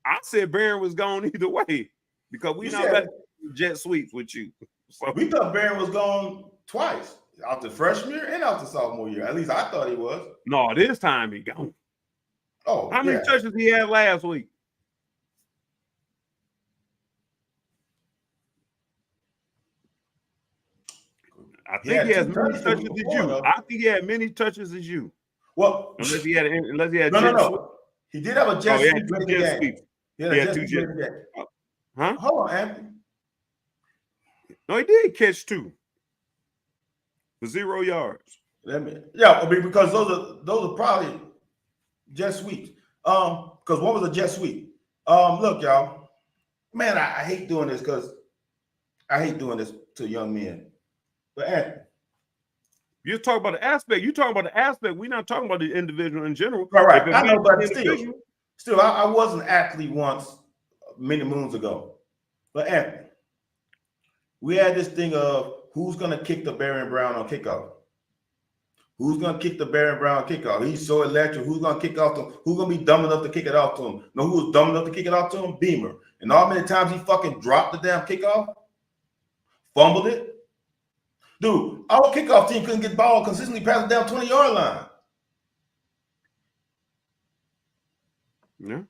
I said Berrien was gone either way because we not about jet sweeps with you. So we thought Berrien was gone twice, out the freshman year and out the sophomore year. At least I thought he was. No, this time he gone. Oh, how many touches he had last week? I think he has many touches as you. I think he had many touches as you. Well, unless he had no. He did have a jet sweep. He had two jet. Huh? Hold on, Anthony. No, he did catch 2 for 0 yards. Because those are probably jet sweeps. Because what was a jet sweep? Look, y'all, man, I hate doing this because I hate doing this to young men. But Anthony, you're talking about the aspect. You're talking about the aspect. We're not talking about the individual in general. Right. I know, but still, I was an athlete once, many moons ago. But Anthony, we had this thing of who's going to kick the Berrien Brown on kickoff. Who's going to kick the Berrien Brown kickoff? He's so electric. Who's going to kick off to him? Who's going to be dumb enough to kick it off to him? No, who was dumb enough to kick it off to him? Beamer. And all many times he fucking dropped the damn kickoff, fumbled it. Dude, our kickoff team couldn't get the ball consistently past the down 20-yard line. Yeah.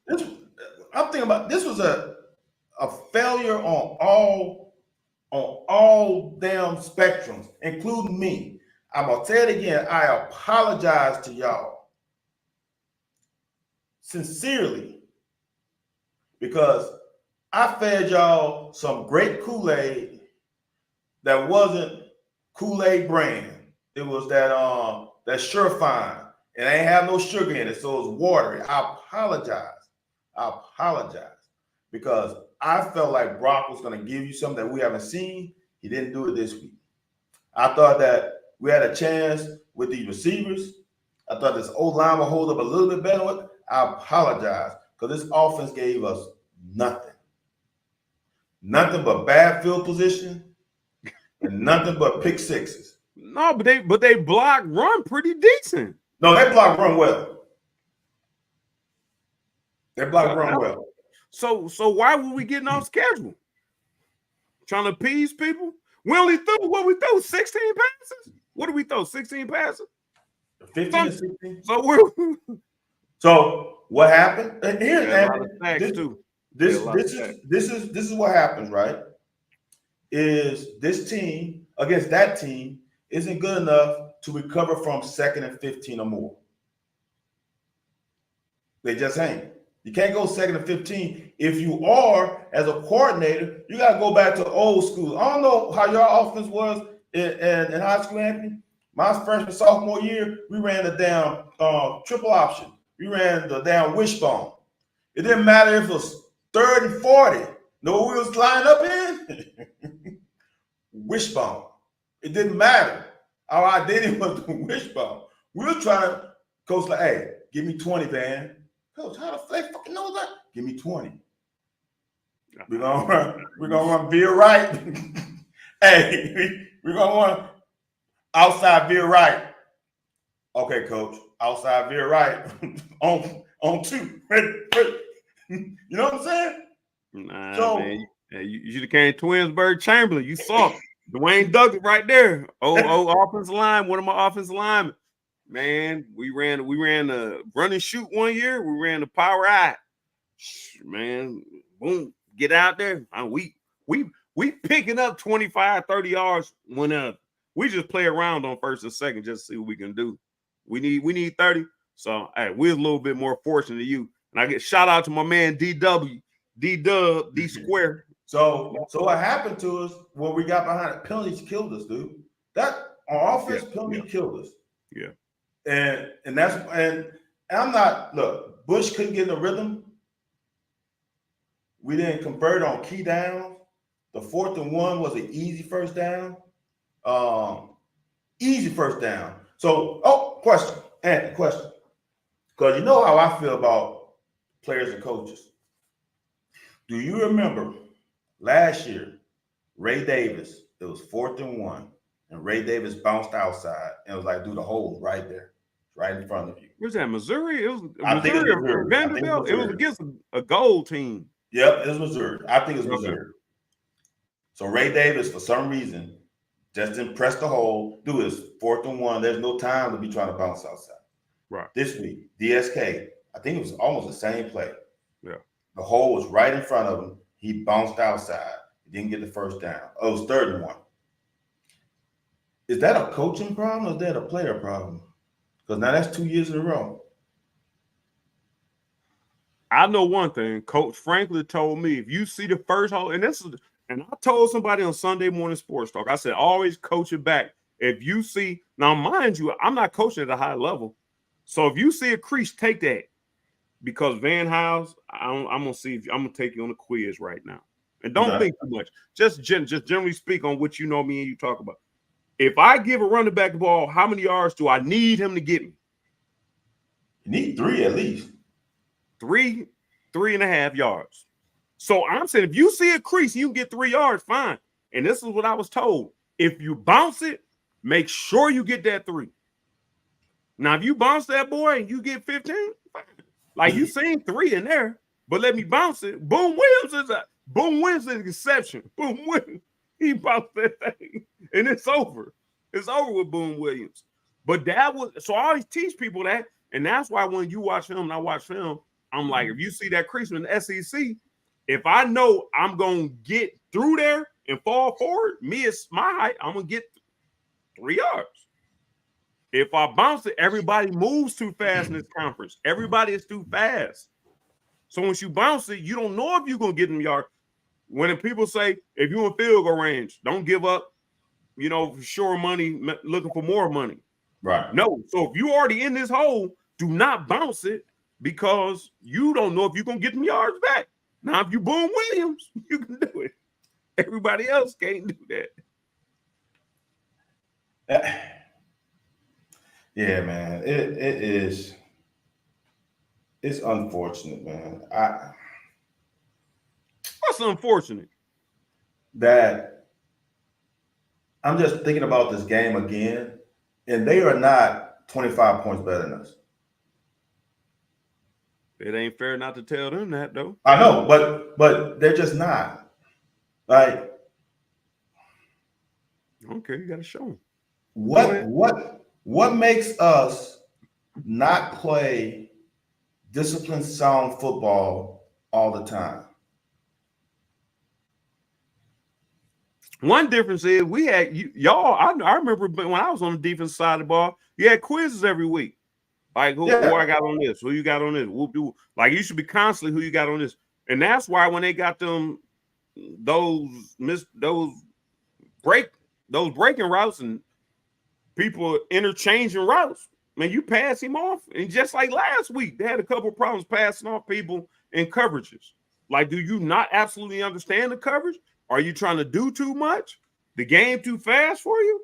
I'm thinking about this was a failure on all damn spectrums, including me. I'm gonna say it again. I apologize to y'all sincerely because I fed y'all some great Kool-Aid that wasn't Kool-Aid brand. It was that Surefine. It ain't have no sugar in it, so it was watery. I apologize because I felt like Brock was going to give you something that we haven't seen. He didn't do it this week. I thought that we had a chance with these receivers. I thought this O-line would hold up a little bit better. I apologize because this offense gave us nothing. Nothing but bad field position and nothing but pick sixes. No, but they block run pretty decent. No, they block run well. They block run well. So why were we getting off schedule? Trying to appease people? We only threw 16 passes. What did we throw? 16 passes? 15 and 16. So what happened? Here's this is what happens, right? Is this team against that team isn't good enough to recover from 2nd and 15 or more. They just ain't. You can't go 2nd and 15. If you are, as a coordinator, you got to go back to old school. I don't know how your offense was in high school, Anthony. My freshman, sophomore year, we ran the down triple option. We ran the down wishbone. It didn't matter if it was 3rd and 40. Know what we was lining up in? Wishbone. It didn't matter. Our identity was the wishbone. We were trying to, coach like, hey, give me 20, man. Coach, how the fucking know that? Give me 20. We're gonna run veer right. Hey, we're gonna run outside veer right. Okay, coach. outside veer right on 2. You know what I'm saying? Nah, So, man. You should have came Twinsburg Chamberlain. You saw Dwayne Douglas right there. Oh, offensive line, one of my offensive linemen. Man, we ran a run and shoot one year. We ran the power eye. Man, boom, get out there. We picking up 25, 30 yards whenever. We just play around on first and second just to see what we can do. We need 30. So hey, we're a little bit more fortunate than you. And I get shout out to my man DW, D-Dub, D Square. So what happened to us when we got behind it? Penalties killed us, dude. That on offense, penalty killed us. Yeah. And that's and I'm not look, Bush couldn't get in the rhythm. We didn't convert on key downs. The 4th and 1 was an easy first down. Easy first down. So, question. Because you know how I feel about players and coaches. Do you remember last year, Ray Davis, it was 4th and 1, and Ray Davis bounced outside and was like, do the hold right there, right in front of you. Where's that? Missouri? It was Missouri or Vanderbilt. It was against a gold team. Yep, it was Missouri. I think it's Missouri. Okay. So Ray Davis, for some reason, just didn't press the hold. Do this 4th and 1. There's no time to be trying to bounce outside. Right. This week, DSK, I think it was almost the same play. Yeah. The hole was right in front of him. He bounced outside. He didn't get the first down. Oh, it was 3rd and 1. Is that a coaching problem or is that a player problem? Because now that's 2 years in a row. I know one thing. Coach Franklin told me if you see the first hole, and I told somebody on Sunday Morning Sports Talk, I said, always coach it back. If you see, now mind you, I'm not coaching at a high level. So if you see a crease, take that. Because Van House, I'm gonna see if I'm gonna take you on a quiz right now. And don't think too much. Just generally speak on what you know me and you talk about. If I give a running back the ball, how many yards do I need him to get me? You need 3 at least. 3.5 yards. So I'm saying if you see a crease, you can get 3 yards, fine. And this is what I was told. If you bounce it, make sure you get that 3. Now, if you bounce that boy and you get 15, fine. Like you seen 3 in there, but let me bounce it. Boom Williams is an exception. Boom Williams, he bounced that thing, and it's over. It's over with Boom Williams. But that was so I always teach people that, and that's why when you watch film and I watch film, I'm like, if you see that crease in the SEC, if I know I'm gonna get through there and fall forward, me it's my height, I'm gonna get 3 yards. If I bounce it, everybody moves too fast in this conference. Everybody is too fast. So once you bounce it, you don't know if you're going to get them yards. When people say, if you're in field goal range, don't give up, for sure money, looking for more money. Right. No. So if you're already in this hole, do not bounce it because you don't know if you're going to get them yards back. Now, if you Boom Williams, you can do it. Everybody else can't do that. Yeah, man, it is. It's unfortunate, man. What's unfortunate? That I'm just thinking about this game again, and they are not 25 points better than us. It ain't fair not to tell them that, though. I know, but they're just not. Like, okay, you got to show them. What makes us not play disciplined, sound football all the time? One difference is we had y'all. I remember when I was on the defense side of the ball, you had quizzes every week. Like who I got on this, who you got on this. Like you should be constantly who you got on this, and that's why when they got them those breaking routes and people interchanging routes, man, you pass him off. And just like last week, they had a couple of problems passing off people in coverages. Like, do you not absolutely understand the coverage? Are you trying to do too much? The game too fast for you?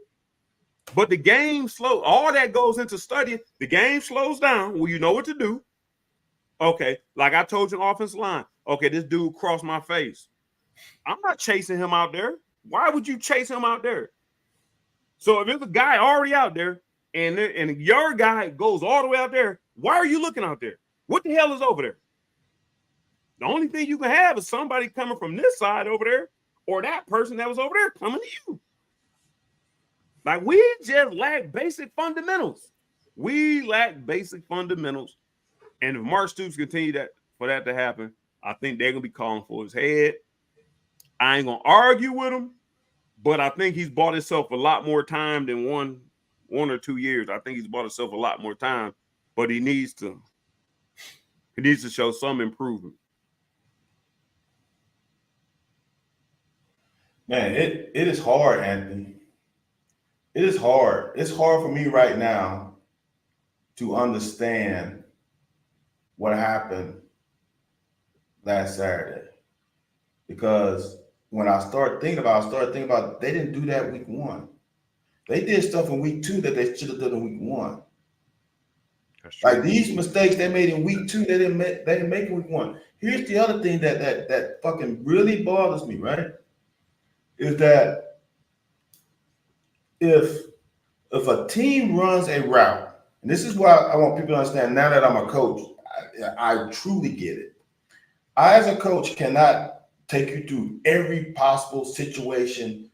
But the game slow. All that goes into studying. The game slows down. Well, you know what to do. Okay, like I told you, offensive line. Okay, this dude crossed my face. I'm not chasing him out there. Why would you chase him out there? So if there's a guy already out there, and your guy goes all the way out there. Why are you looking out there? What the hell is over there? The only thing you can have is somebody coming from this side over there, or that person that was over there coming to you. Like, we just lack basic fundamentals. We lack basic fundamentals. And if Mark Stoops continue for that to happen, I think they're gonna be calling for his head. I ain't gonna argue with him, but I think he's bought himself a lot more time than one or 2 years. I think he's bought himself a lot more time, but he needs to show some improvement. Man, it is hard, Anthony. It is hard. It's hard for me right now to understand what happened last Saturday. Because when I started thinking about they didn't do that week 1. They did stuff in week 2 that they should have done in week 1. Like these mistakes they made in week 2, they didn't make in week 1. Here's the other thing that fucking really bothers me, right? Is that if a team runs a route, and this is why I want people to understand now that I'm a coach, I truly get it. I, as a coach, cannot take you through every possible situation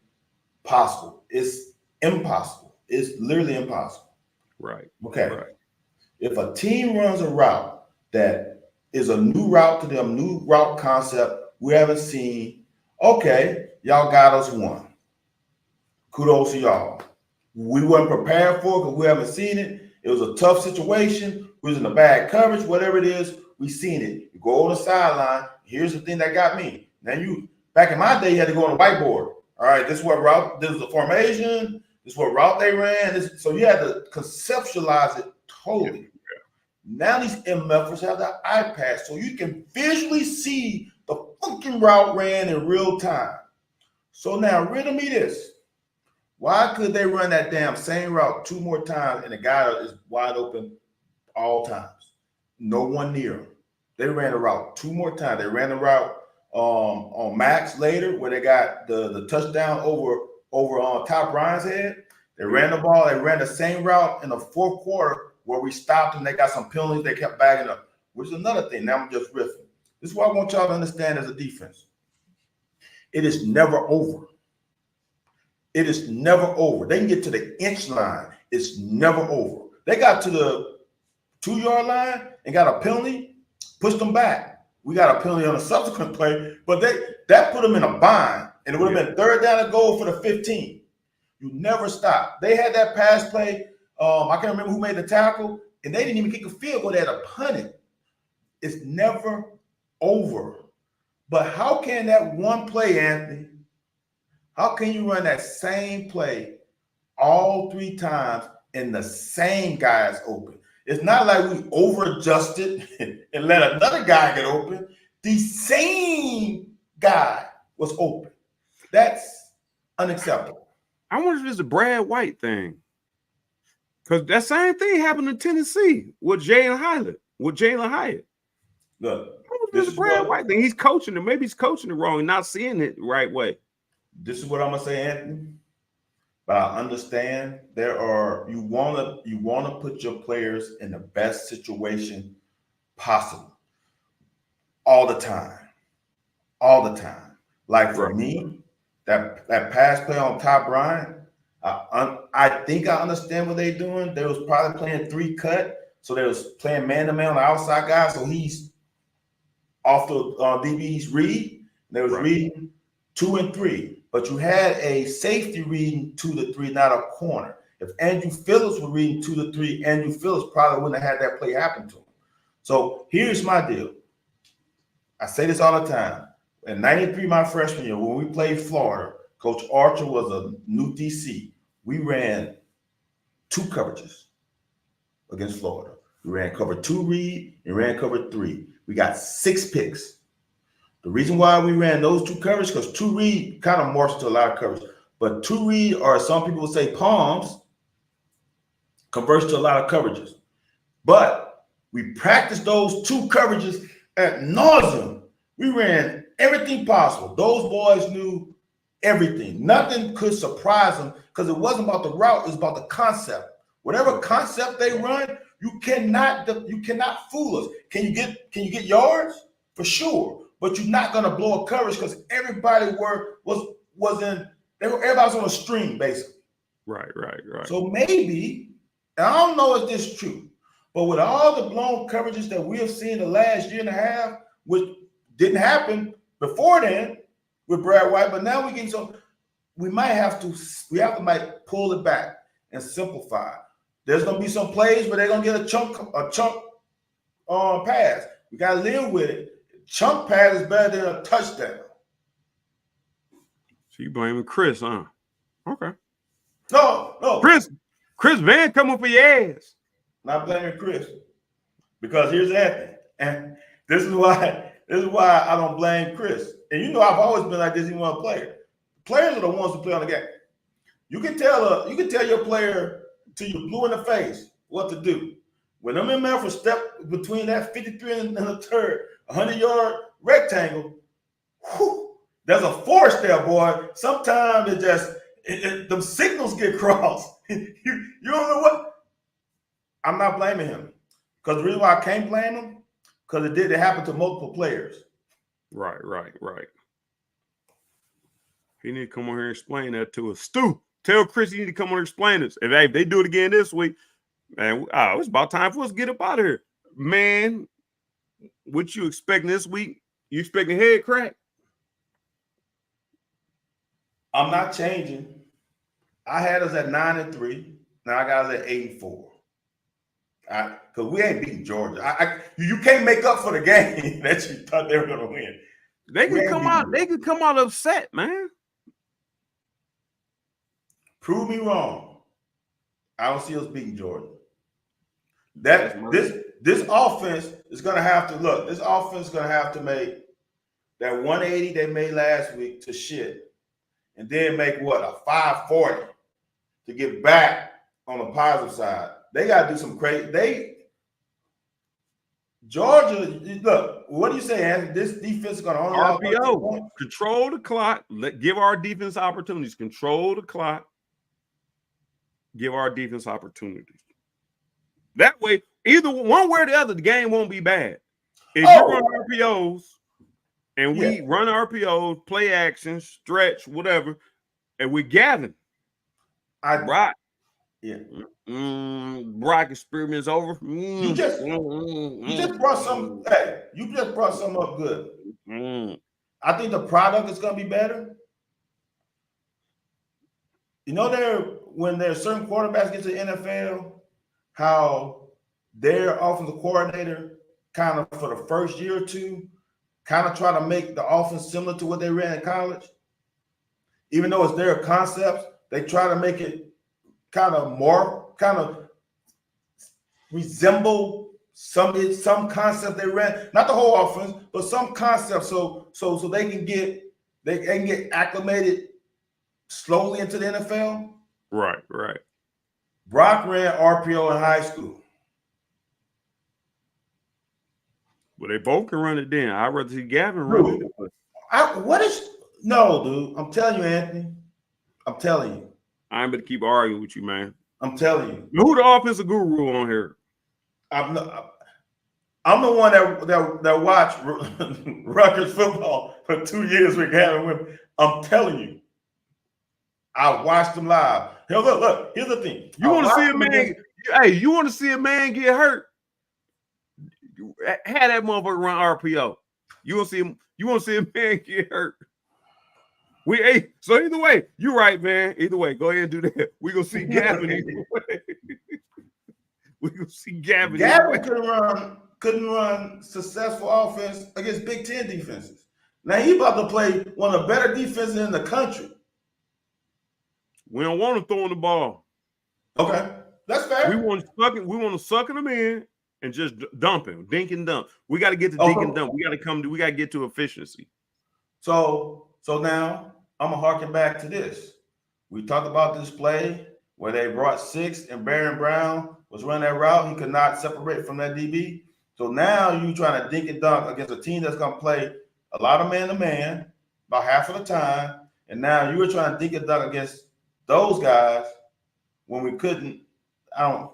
possible. It's impossible. It's literally impossible. Right. Okay. Right. If a team runs a route that is a new route to them, new route concept we haven't seen, okay, y'all got us one. Kudos to y'all. We weren't prepared for it because we haven't seen it. It was a tough situation. We was in a bad coverage, whatever it is, we seen it. You go on the sideline. Here's the thing that got me. Now back in my day, you had to go on the whiteboard. All right, this is what route, this is the formation, this is what route they ran. So you had to conceptualize it totally. Yeah. Now these MFers have the iPad, so you can visually see the fucking route ran in real time. So now riddle me this. Why could they run that damn same route 2 more times and the guy is wide open all times? No one near him. They ran the route 2 more times. They ran the route on Max later where they got the touchdown over on Top Ryan's head. They ran the ball. They ran the same route in the 4th quarter where we stopped and they got some penalties. They kept bagging up, which is another thing. Now I'm just riffing. This is what I want y'all to understand as a defense. It is never over. It is never over. They can get to the inch line. It's never over. They got to the 2-yard line and got a penalty, pushed them back. We got a penalty on a subsequent play, but that put them in a bind, and it would have been 3rd down and goal for the 15. You never stop. They had that pass play. I can't remember who made the tackle, and they didn't even kick a field goal. They had to punt it. It's never over. But how can that one play, Anthony, how can you run that same play all 3 times and the same guy is open? It's not like we over-adjusted and let another guy get open. The same guy was open. That's unacceptable. I wonder if it's a Brad White thing. Because that same thing happened in Tennessee with Jalen Hyatt. Look, this is Brad White thing. He's coaching it. Maybe he's coaching it wrong and not seeing it the right way. This is what I'm gonna say, Anthony. But I understand you wanna put your players in the best situation possible all the time. All the time. Like for me, that pass play on Top Ryan, I think I understand what they're doing. They was probably playing 3 cut, so they was playing man-to-man on the outside guy, so he's off the DB's read. They was reading 2 and 3. But you had a safety reading 2 to 3, not a corner. If Andrew Phillips were reading 2 to 3, Andrew Phillips probably wouldn't have had that play happen to him. So here's my deal. I say this all the time. In 93, my freshman year, when we played Florida, Coach Archer was a new DC. We ran 2 coverages against Florida. We ran cover 2 read and ran cover 3. We got 6 picks. The reason why we ran those 2 coverages, because 2 read kind of morphs to a lot of coverage. But 2 read, or some people say palms, converts to a lot of coverages. But we practiced those 2 coverages ad nauseum. We ran everything possible. Those boys knew everything. Nothing could surprise them because it wasn't about the route, it was about the concept. Whatever concept they run, you cannot fool us. Can you get yards? For sure. But you're not gonna blow a coverage because everybody was in everybody's on a string, basically. Right. So maybe, and I don't know if this is true, but with all the blown coverages that we have seen the last year and a half, which didn't happen before then with Brad White, but now we might pull it back and simplify. There's gonna be some plays where they're gonna get a chunk pass. We gotta live with it. Chunk pass is better than a touchdown. So you blaming Chris, huh? Okay. No. Chris Van coming for your ass. Not blaming Chris. Because here's Anthony. And this is why I don't blame Chris. And you know I've always been like this even when I play. Players are the ones who play on the game. You can tell your player till you're blue in the face what to do. When I'm in there for step between that 53 and the third, 100-yard rectangle, there's a force there, boy. Sometimes it just them signals get crossed. you don't know what. I'm not blaming him. Because the reason why I can't blame him, because it happen to multiple players. Right. He need to come on here and explain that to us. Stu, tell Chris he need to come on here and explain this. If they do it again this week, man, it's about time for us to get up out of here. Man, what you expecting this week? You expecting head crack? I'm not changing. I had us at 9-3. Now I got us at 8-4. Because we ain't beating Georgia. You can't make up for the game that you thought they were going to win. They could come out upset, man. Prove me wrong. I don't see us beating Georgia. This offense is going to have to look. This offense is going to have to make that 180 they made last week to shit, and then make what, a 540 to get back on the positive side. They got to do some crazy. Georgia, look, what do you say, Anthony? This defense is going to only RPO, control the clock. Give our defense opportunities. Control the clock. Give our defense opportunities. That way, either one way or the other, the game won't be bad. If you run RPOs and we run RPOs, play action, stretch, whatever, and we gather, Brock. Yeah. Brock experiment's over. You just brought some. Hey, you just brought something up good. I think the product is going to be better. You know, when there's certain quarterbacks get to the NFL, how their offensive coordinator kind of for the first year or two kind of try to make the offense similar to what they ran in college. Even though it's their concepts, they try to make it kind of resemble some concept they ran, not the whole offense, but some concept, so they can get acclimated slowly into the NFL. Right. Brock ran RPO in high school. Well, they both can run it then. I'd rather see Gavin run it. No, dude. I'm telling you, Anthony. I'm telling you. I ain't gonna keep arguing with you, man. I'm telling you. Who the offensive guru on here? I'm the one that watched Rutgers football for 2 years with Gavin Whitmer. I'm telling you. I watched them live. Hey, look. Here's the thing. You want to see a man? You want to see a man get hurt? Had that motherfucker run RPO. You want to see a man get hurt? So either way, you're right, man. Either way, go ahead and do that. We gonna see Gavin either way. We gonna see Gavin. Gavin couldn't run successful offense against Big Ten defenses. Now he about to play one of the better defenses in the country. We don't want him throwing the ball. Okay, that's fair. We want to suck him in and just dump him, dink and dump. We got to get to dink and dump. We got to get to efficiency. So now I'm gonna harken back to this. We talked about this play where they brought 6 and Baron Brown was running that route. He could not separate from that DB. So now you trying to dink and dunk against a team that's gonna play a lot of man-to-man about half of the time. And now you were trying to dink and dunk against those guys when we couldn't I don't.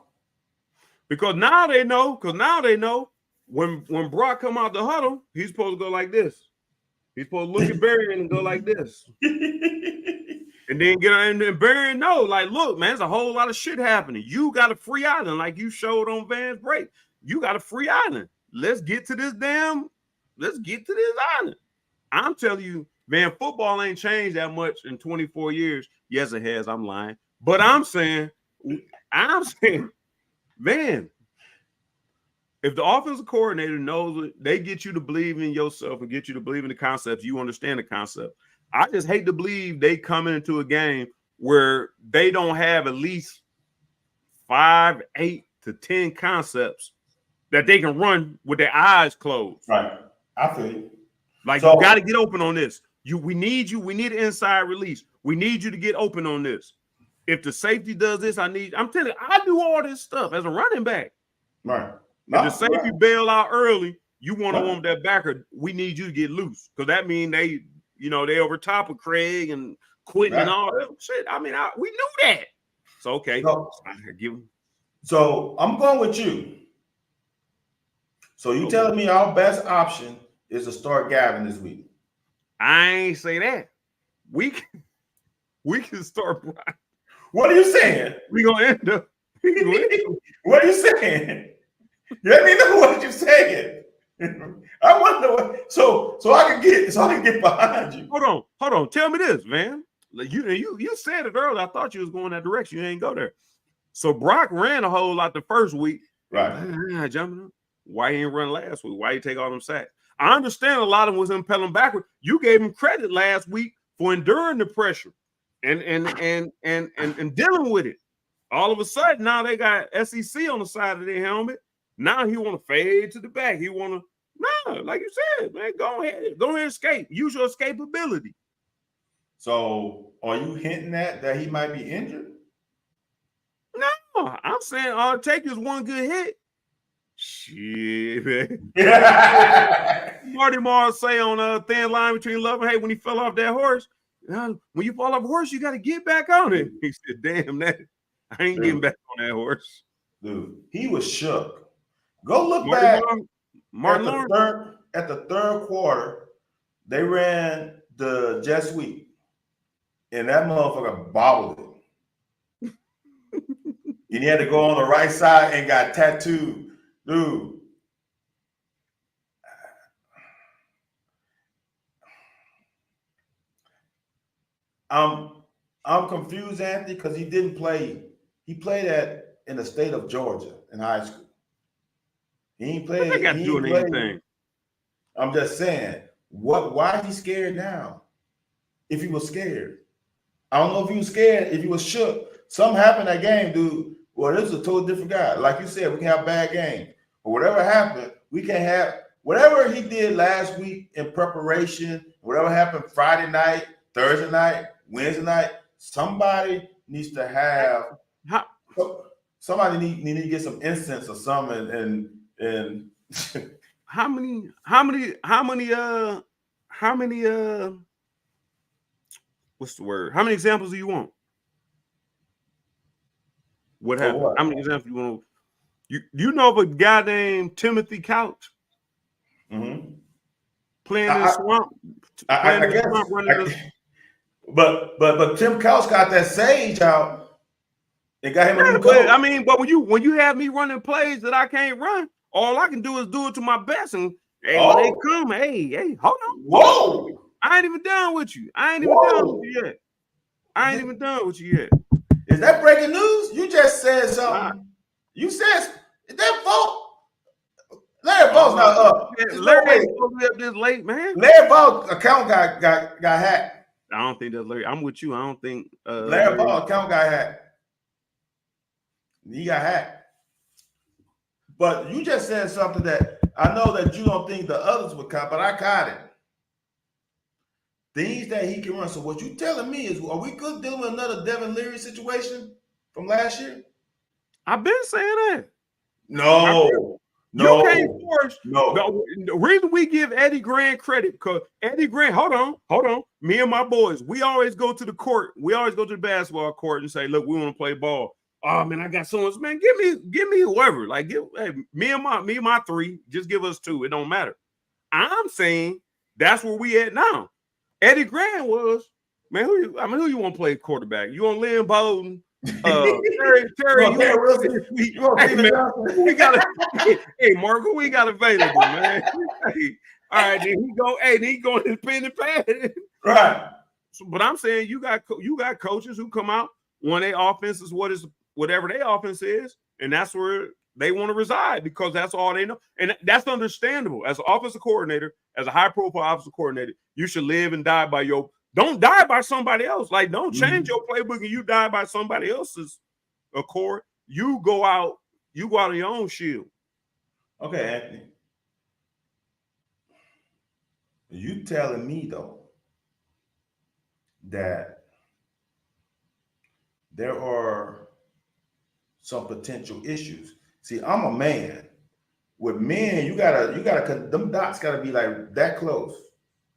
Because now they know. When Brock come out the huddle, he's supposed to go like this. He's supposed to look at Barry and go like this. And then get on and Barry know, like, look, man, there's a whole lot of shit happening. You got a free island, like you showed on Van's break. You got a free island. Let's get to this island. I'm telling you, man, football ain't changed that much in 24 years. Yes, it has. I'm lying. But I'm saying, man, if the offensive coordinator knows it, they get you to believe in yourself and get you to believe in the concepts. You understand the concept. I just hate to believe they come into a game where they don't have at least 5, 8 to 10 concepts that they can run with their eyes closed. Right. I feel you. Like, you got to get open on this. We need you. We need an inside release. We need you to get open on this. If the safety does this, I'm telling you, I do all this stuff as a running back. Right. If the safety bail out early, you want to want that backer. We need you to get loose because that means they over top of Craig and Quentin and all that shit. I mean, we knew that. So okay, so I'm going with you. So you telling me our best option is to start Gavin this week? I ain't say that. We can start Brian. What are you saying? We gonna end up. What are you saying? Let me know what you're saying. I wonder what. So I can get behind you. Hold on. Tell me this, man. You said it earlier. I thought you was going that direction. You ain't go there. So Brock ran a whole lot the first week. Right. Jumping up. Why he didn't run last week? Why he take all them sacks? I understand a lot of them was impelling backward. You gave him credit last week for enduring the pressure and dealing with it. All of a sudden, now they got SEC on the side of their helmet. Now he want to fade to the back. He want to, like you said, man, go ahead, escape. Use your escapability. So are you hinting at that he might be injured? No, I'm saying all it takes is one good hit. Shit, man. Marty Mars say on Thin Line Between Love and Hate when he fell off that horse, when you fall off a horse, you got to get back on it. He said, damn, that I ain't getting back on that horse. Dude, he was shook. Go look back at the third quarter. They ran the jet sweep, and that motherfucker bobbled it. And he had to go on the right side and got tattooed. Dude. I'm confused, Anthony, because he didn't play. He played in the state of Georgia in high school. He ain't played. They got to do anything. I'm just saying, why is he scared now? If he was scared, I don't know if he was scared, if he was shook. Something happened that game, dude. Well, this is a totally different guy. Like you said, we can have bad games. But whatever happened, we can have whatever he did last week in preparation, whatever happened Friday night, Thursday night, Wednesday night, somebody needs to have somebody need to get some incense or something and how many what's the word? How many examples do you want? What happened? What? How many examples you want? You know of a guy named Timothy Couch playing in the swamp? I guess. But Tim Couch got that sage out. They got him a new coach. I mean, but when you have me running plays that I can't run, all I can do is do it to my best. And when they come, hey, hold on. Whoa! I ain't even done with you. I ain't even done with you yet. Is that breaking news? You just said something. You said is that fault? Larry Ball's not up. Larry ain't supposed to be up this late, man. Larry Ball's account got hacked. I don't think that's Larry. I'm with you. I don't think Larry Ball's account got hacked. He got hacked. But you just said something that I know that you don't think the others would caught, but I caught it. Things that he can run. So what you telling me is, are we good dealing with another Devin Leary situation from last year? I've been saying that. No. You can't force. No. The reason we give Eddie Grant credit, because Eddie Grant, hold on. Me and my boys, we always go to the court. We always go to the basketball court and say, look, we want to play ball. oh man, I got so much, man. Give me whoever. Like, me and my three. Just give us two. It don't matter. I'm saying that's where we at now. Eddie Grant was, man. Who you want to play quarterback? You want Lynn Bowden? Terry, we got hey Marco, we got available, man. Hey, all right, then he going to pen and pad. Right. So, but I'm saying you got coaches who come out when their offense is whatever their offense is, and that's where they want to reside because that's all they know, and that's understandable. As an offensive coordinator, as a high-profile offensive coordinator, you should live and die by your. Don't die by somebody else. Like, don't change your playbook and you die by somebody else's accord. You go out on your own shield. Okay, Anthony. You telling me though that there are some potential issues. See, I'm a man. With men, you gotta them dots gotta be like that close.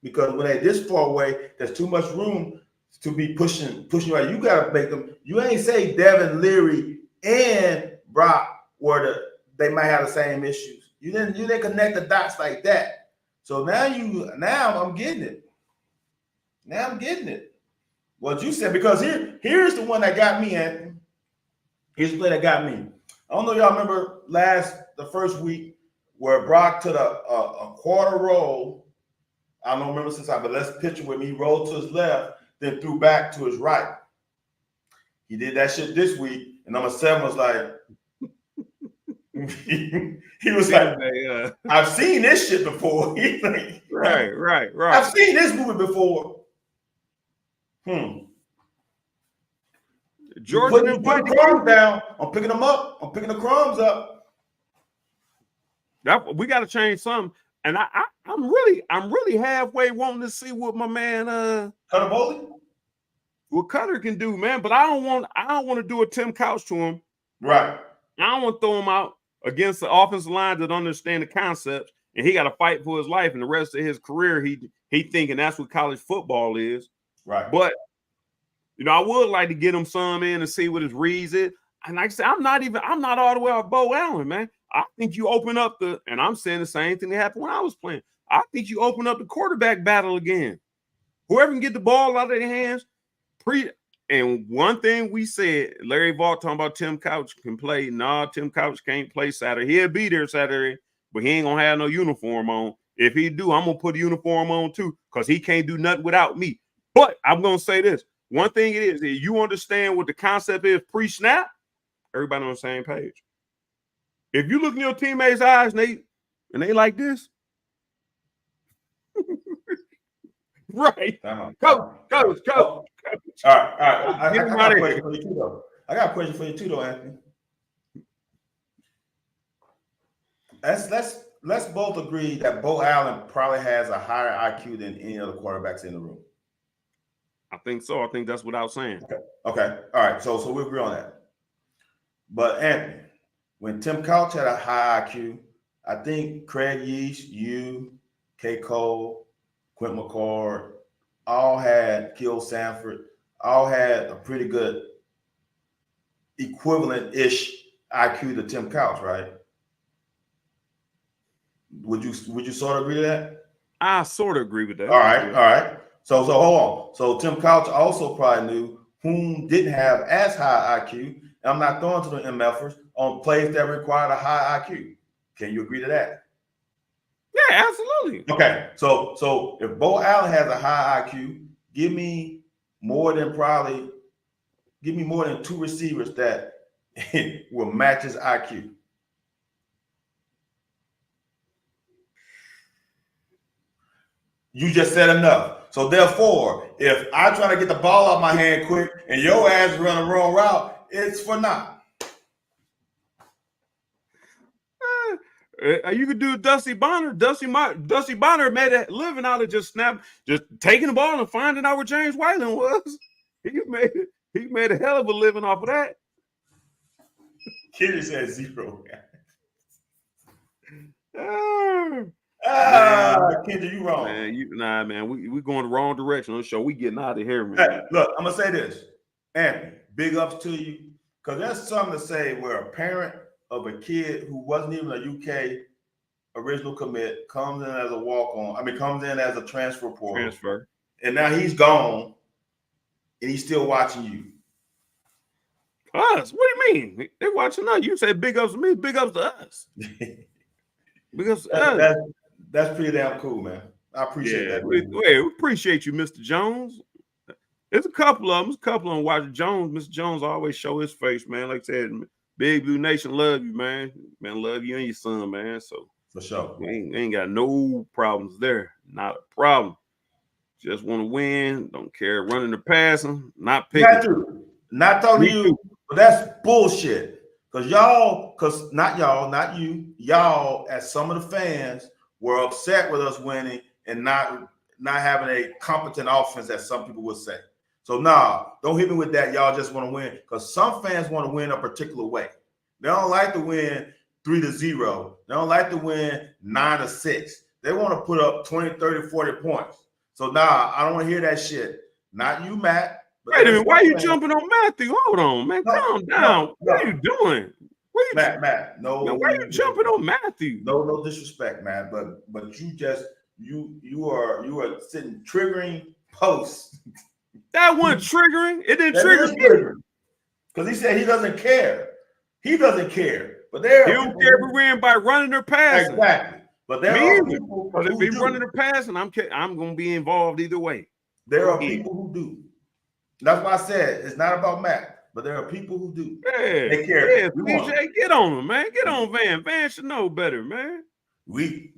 Because when they're this far away, there's too much room to be pushing right. You gotta make them. You ain't say Devin Leary and Brock they might have the same issues. You didn't connect the dots like that. So now I'm getting it. Now I'm getting it. What you said, because here's the one that got me, Anthony. Here's the play that got me. I don't know if y'all remember the first week where Brock took a quarter roll. I don't remember since but let's picture with me. He rolled to his left, then threw back to his right. He did that shit this week, and number 7 was like, he was like, I've seen this shit before. Right. I've seen this movie before. Jordan, you put the crumbs down. I'm picking them up. I'm picking the crumbs up. We got to change something. And I'm really halfway wanting to see what my man Cutter Bowley, what Cutter can do, man. But I don't want to do a Tim Couch to him. Right. I don't want to throw him out against the offensive line that understand the concepts, and he got to fight for his life and the rest of his career. He thinking that's what college football is. Right. But I would like to get him some in and see what his reads is. And like I said, I'm not all the way off Bo Allen, man. I think you open up and I'm saying the same thing that happened when I was playing. I think you open up the quarterback battle again. Whoever can get the ball out of their hands, and one thing we said, Larry Vaught talking about Tim Couch can play. Nah, Tim Couch can't play Saturday. He'll be there Saturday, but he ain't gonna have no uniform on. If he do, I'm gonna put a uniform on too, because he can't do nothing without me. But I'm gonna say this. One thing it is, if you understand what the concept is pre-snap, everybody on the same page. If you look in your teammates' eyes and they like this, right? Coach. All right. I got a question for you too, though. I got a question for you too, though, Anthony. Let's both agree that Bo Allen probably has a higher IQ than any other quarterbacks in the room. I think so. I think that's without saying. Okay. All right. So we agree on that. But Anthony, when Tim Couch had a high IQ, I think Craig Yeast, you, K. Cole, Quint McCord, Gil Sanford, all had a pretty good equivalent-ish IQ to Tim Couch, right? Would you sort of agree to that? I sort of agree with that. All right. So hold on. So Tim Couch also probably knew whom didn't have as high IQ. And I'm not throwing to the MFers on plays that required a high IQ. Can you agree to that? Yeah, absolutely. Okay. So if Bo Allen has a high IQ, give me more than 2 receivers that will match his IQ. You just said enough. So therefore, if I try to get the ball out my hand quick and your ass run the wrong route, it's for naught. You could do Dusty Bonner. Dusty Bonner made a living out of just taking the ball and finding out where James Whiteland was. He made a hell of a living off of that. Kitty said 0. Kendra, you wrong. Man, we going the wrong direction on the show. We getting out of here, man. Hey, look, I'm gonna say this. Anthony, big ups to you. Because there's something to say where a parent of a kid who wasn't even a UK original commit comes in as a walk-on. I mean, comes in as a transfer portal. And now he's gone, and he's still watching you. Us? What do you mean? They're watching us. You say big ups to me, big ups to us. Big ups to us. That's pretty damn cool, man. I appreciate that. We appreciate you, Mr. Jones. There's a couple of them. Watching Jones. Mr. Jones always show his face, man. Like I said, Big Blue Nation love you, man. Man, love you and your son, man. So for sure, we ain't got no problems there. Not a problem. Just want to win. Don't care running or passing. Not picking. Not talking to you. But that's bullshit. Not you. Y'all, as some of the fans, were upset with us winning and not having a competent offense, as some people would say. So don't hit me with that. Y'all just want to win, because some fans want to win a particular way. They don't like to win 3-0. They don't like to win 9-6. They want to put up 20, 30, 40 points. So I don't want to hear that shit. Not you, Matt. Wait a minute. Why are you jumping on Matthew? Hold on, man. Calm down. What are you doing? Matt, no. Man, why are you jumping on Matthew? No disrespect, man. But you are sitting triggering posts. That wasn't triggering. It didn't trigger me. Because he said he doesn't care. He doesn't care. But he don't care if we win by running or passing. Exactly. But there are people who if he's running or passing, I'm going to be involved either way. There are people who do. That's why I said it's not about Matt, but there are people who do. Yeah, they care. Yeah, PJ, get on him, man. Get on Van. Van should know better, man. We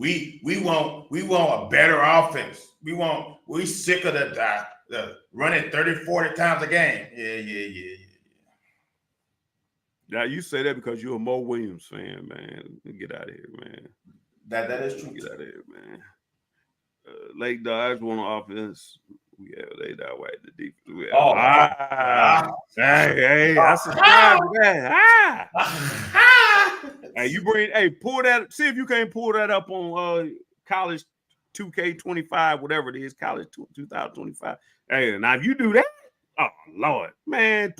want a better offense. We sick of the running 30, 40 times a game. Yeah. Now you say that because you're a Mo Williams fan, man. Get out of here, man. That is true. Get out of here, man. Lake Dodge want offense. They that way. The defense. Hey, I subscribe to that. Hey, pull that. See if you can't pull that up on college 2K25, whatever it is, college 2025. Hey, now if you do that, oh Lord, man.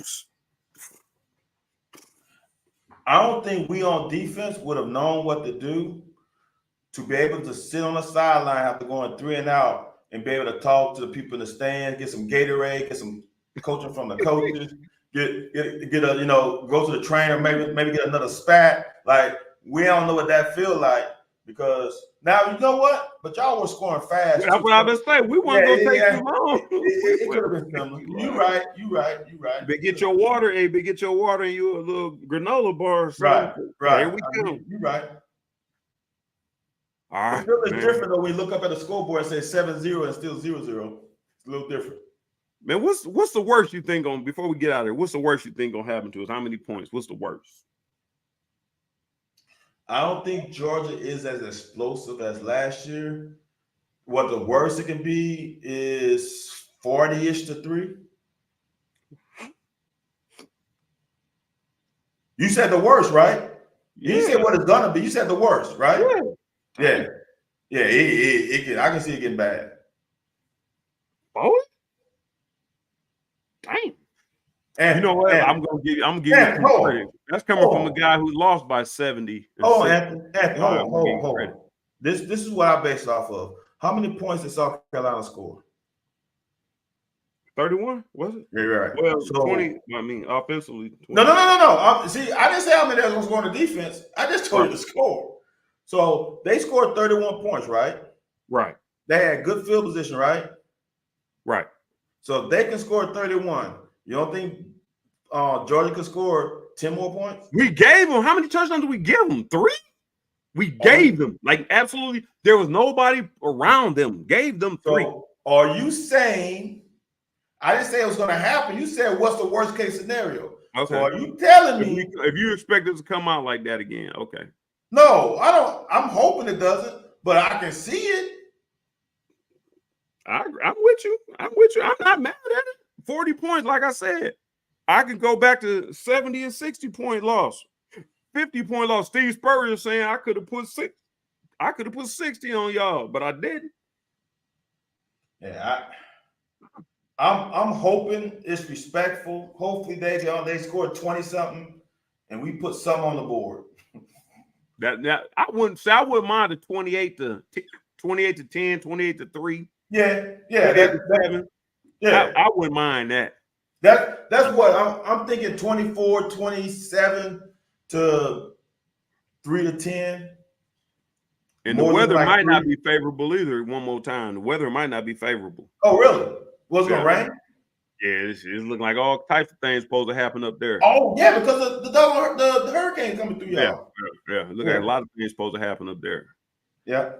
I don't think we on defense would have known what to do to be able to sit on the sideline after going 3 and out and be able to talk to the people in the stands, get some Gatorade, get some coaching from the coaches, get a go to the trainer, maybe get another spat. Like, we don't know what that feel like, because now you know what? But y'all were scoring fast. That's what I've been saying. We weren't gonna take too long. It could have been similar. You right. But get your water, get your water and you a little granola bar or something. Right. Here we go. You right. All right. It's different though when you look up at the scoreboard and say 7-0 and still 0-0. It's a little different. Man, what's the worst you think before we get out of here? What's the worst you think gonna happen to us? How many points? What's the worst? I don't think Georgia is as explosive as last year. What the worst it can be is 40-ish to 3. You said the worst, right? Yeah. You said what it's gonna be. You said the worst, right? Yeah. It can. I can see it getting bad. Oh, damn. And you know what? I'm gonna give you credit. That's coming from a guy who lost by 70. Anthony, hold on. This is what I base it off of. How many points did South Carolina score? 31, was it? Yeah, right. Well, 20. I mean, offensively. 20. No. See, I didn't say how many was going to defense. I just told you the score. So they scored 31 points, right? Right. They had good field position, right? Right. So if they can score 31, you don't think Georgia could score 10 more points? We gave them. How many touchdowns did we give them? 3? We gave them. Like, absolutely. There was nobody around them. Gave them 3. So are you saying, I didn't say it was going to happen. You said, what's the worst case scenario? Okay. So are you telling me if you expect it to come out like that again? Okay. No, I don't. I'm hoping it doesn't, but I can see it. I'm with you. I'm not mad at it. 40 points, like I said. I can go back to 70 and 60 point loss, 50 point loss. Steve Spurrier is saying I could have put 60 on y'all, but I didn't. Yeah, I'm hoping it's respectful. Hopefully they scored 20 something, and we put some on the board. That I wouldn't mind the 28 to 10, 28 to 3. Yeah, 7. Yeah. I wouldn't mind that. That's what I'm thinking. 24, 27 to 3 to 10. And the weather might not be favorable either. One more time, the weather might not be favorable. Oh, really? Was it gonna rain? Yeah, it's looking like all types of things supposed to happen up there. Oh, yeah, because of the hurricane coming through y'all. Yeah. Look at a lot of things supposed to happen up there. Yeah.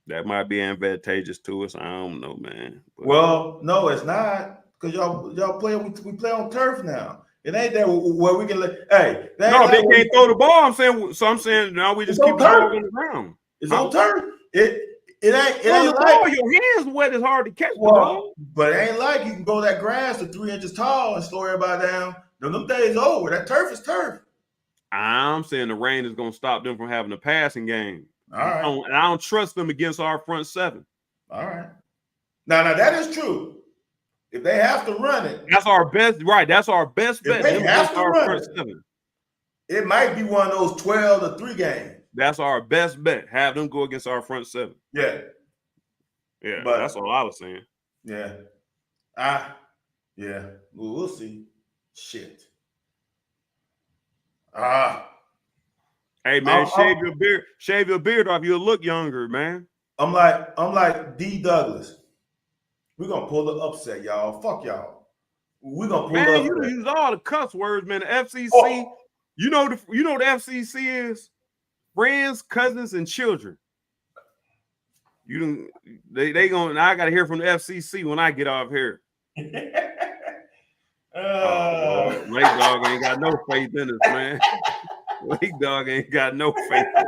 That might be advantageous to us. I don't know, man. But, well, no, it's not, because y'all play. We play on turf now. It ain't that where we can let. Hey, they can't throw the ball. I'm saying now we just keep the ball on the ground. It's on turf. It ain't like your hands wet. It's hard to catch the ball. But it ain't like you can go that grass to 3 inches tall and slow everybody down. Them days over. That turf is turf. I'm saying the rain is going to stop them from having a passing game. All right. And I don't trust them against our front seven. All right. Now that is true. If they have to run it, that's our best. Right. That's our best bet. If they have to run it, it might be one of those 12-3 games. That's our best bet. Have them go against our front seven. Yeah. But that's all I was saying. Yeah. Yeah. We'll see. Shit. Hey man, shave your beard off. You'll look younger, man. I'm like D. Douglas. We're gonna pull the upset, y'all. Fuck y'all. We're gonna pull the upset. You use all the cuss words, man. The FCC. You know the FCC is friends, cousins, and children. They gonna. I gotta hear from the FCC when I get off here. Lake Dog ain't got no faith in us, man. Lake Dog ain't got no faith in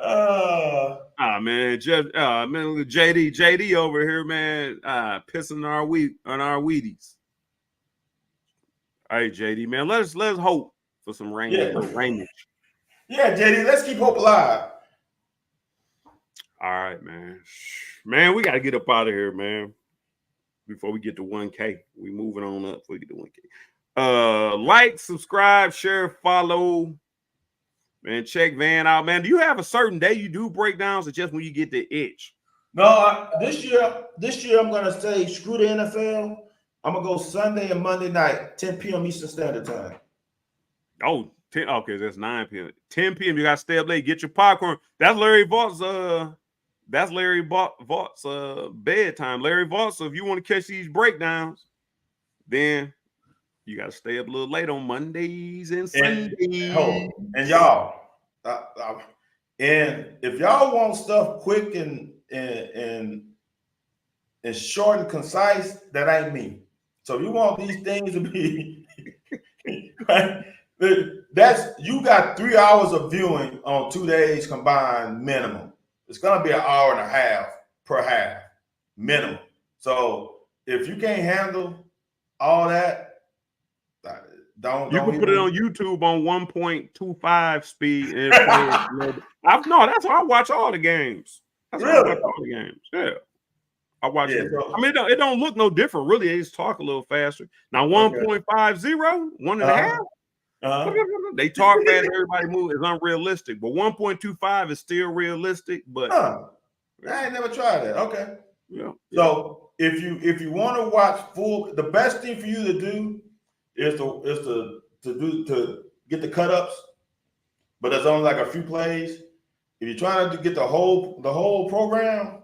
us. Man, JD over here, man, pissing on our Wheaties. All right, JD, man, let's hope for some rain. Rainage. Yeah, JD, let's keep hope alive. All right, man. Man, we got to get up out of here, man. Before we get to 1K. We moving on up before we get to 1K. Like, subscribe, share, follow. Man, check Van out, man. Do you have a certain day you do breakdowns or just when you get the itch? No, this year I'm going to say screw the NFL. I'm going to go Sunday and Monday night, 10 p.m. Eastern Standard Time. Oh, 10. Okay, that's 9 p.m. 10 p.m. You got to stay up late. Get your popcorn. That's Larry Vaught's bedtime. Larry Vault. So if you want to catch these breakdowns, then you got to stay up a little late on Mondays and Sundays. And y'all, and if y'all want stuff quick and short and concise, that ain't me. So you want these things to be right? You got 3 hours of viewing on 2 days combined minimum. It's gonna be an hour and a half per half minimum. So if you can't handle all that, don't. You can put it on YouTube on 1.25 speed. And that's how I watch all the games. That's really? How I watch all the games. Yeah. I watch it. I mean, it don't look no different, really. They just talk a little faster. Now, 1.50, 1.5. They talk fast, everybody moves. It's unrealistic. But 1.25 is still realistic. But I ain't never tried that. Okay. Yeah. So if you want to watch full, the best thing for you to do is to get the cut-ups, but there's only like a few plays. If you're trying to get the whole program,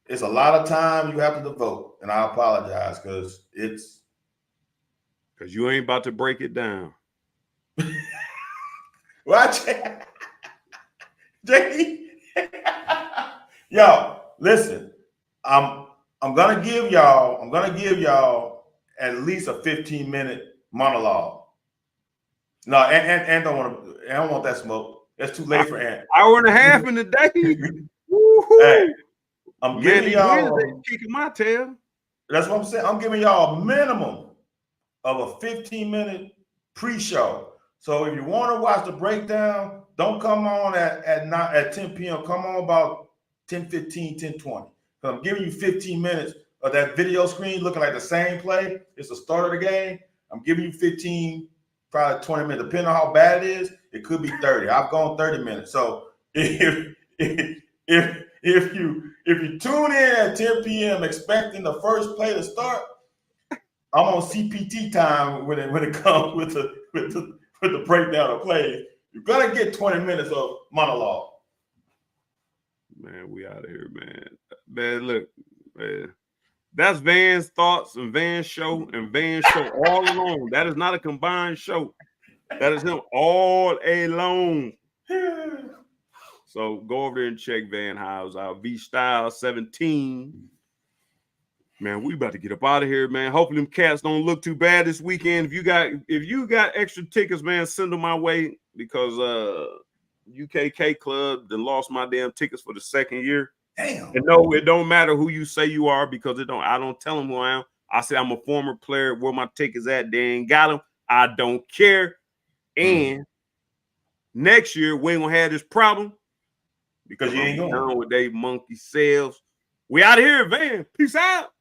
it's a lot of time you have to devote, and I apologize because you ain't about to break it down. Watch, JD. Yo, listen. I'm gonna give y'all at least a 15-minute monologue. No, and I don't want that smoke. That's too late for Ant. Hour and a half in the day. Hey, I'm giving y'all kicking my tail. That's what I'm saying. I'm giving y'all a minimum of a 15-minute pre-show. So if you want to watch the breakdown, don't come on at 10 p.m. Come on about 10:15, 10:20. I'm giving you 15 minutes of that video screen looking like the same play, it's the start of the game. I'm giving you 15, probably 20 minutes, depending on how bad it is. It could be 30. I've gone 30 minutes. So if you tune in at 10 p.m. expecting the first play to start, I'm on CPT time when it comes with the breakdown of plays. You gotta get 20 minutes of monologue. Man, we out of here, man. Man, look, man. That's Van's thoughts and Van's show all alone. That is not a combined show. That is him all alone. So go over there and check Van House out. V-Style 17. Man, we about to get up out of here, man. Hopefully them cats don't look too bad this weekend. If you got extra tickets, man, send them my way because UKK Club done lost my damn tickets for the second year. Damn. And no, it don't matter who you say you are because I don't tell them who I am. I say I'm a former player. Where my tickets at? They ain't got them. I don't care. And next year we ain't gonna have this problem because you ain't going with they monkey selves. We out of here, Van. Peace out.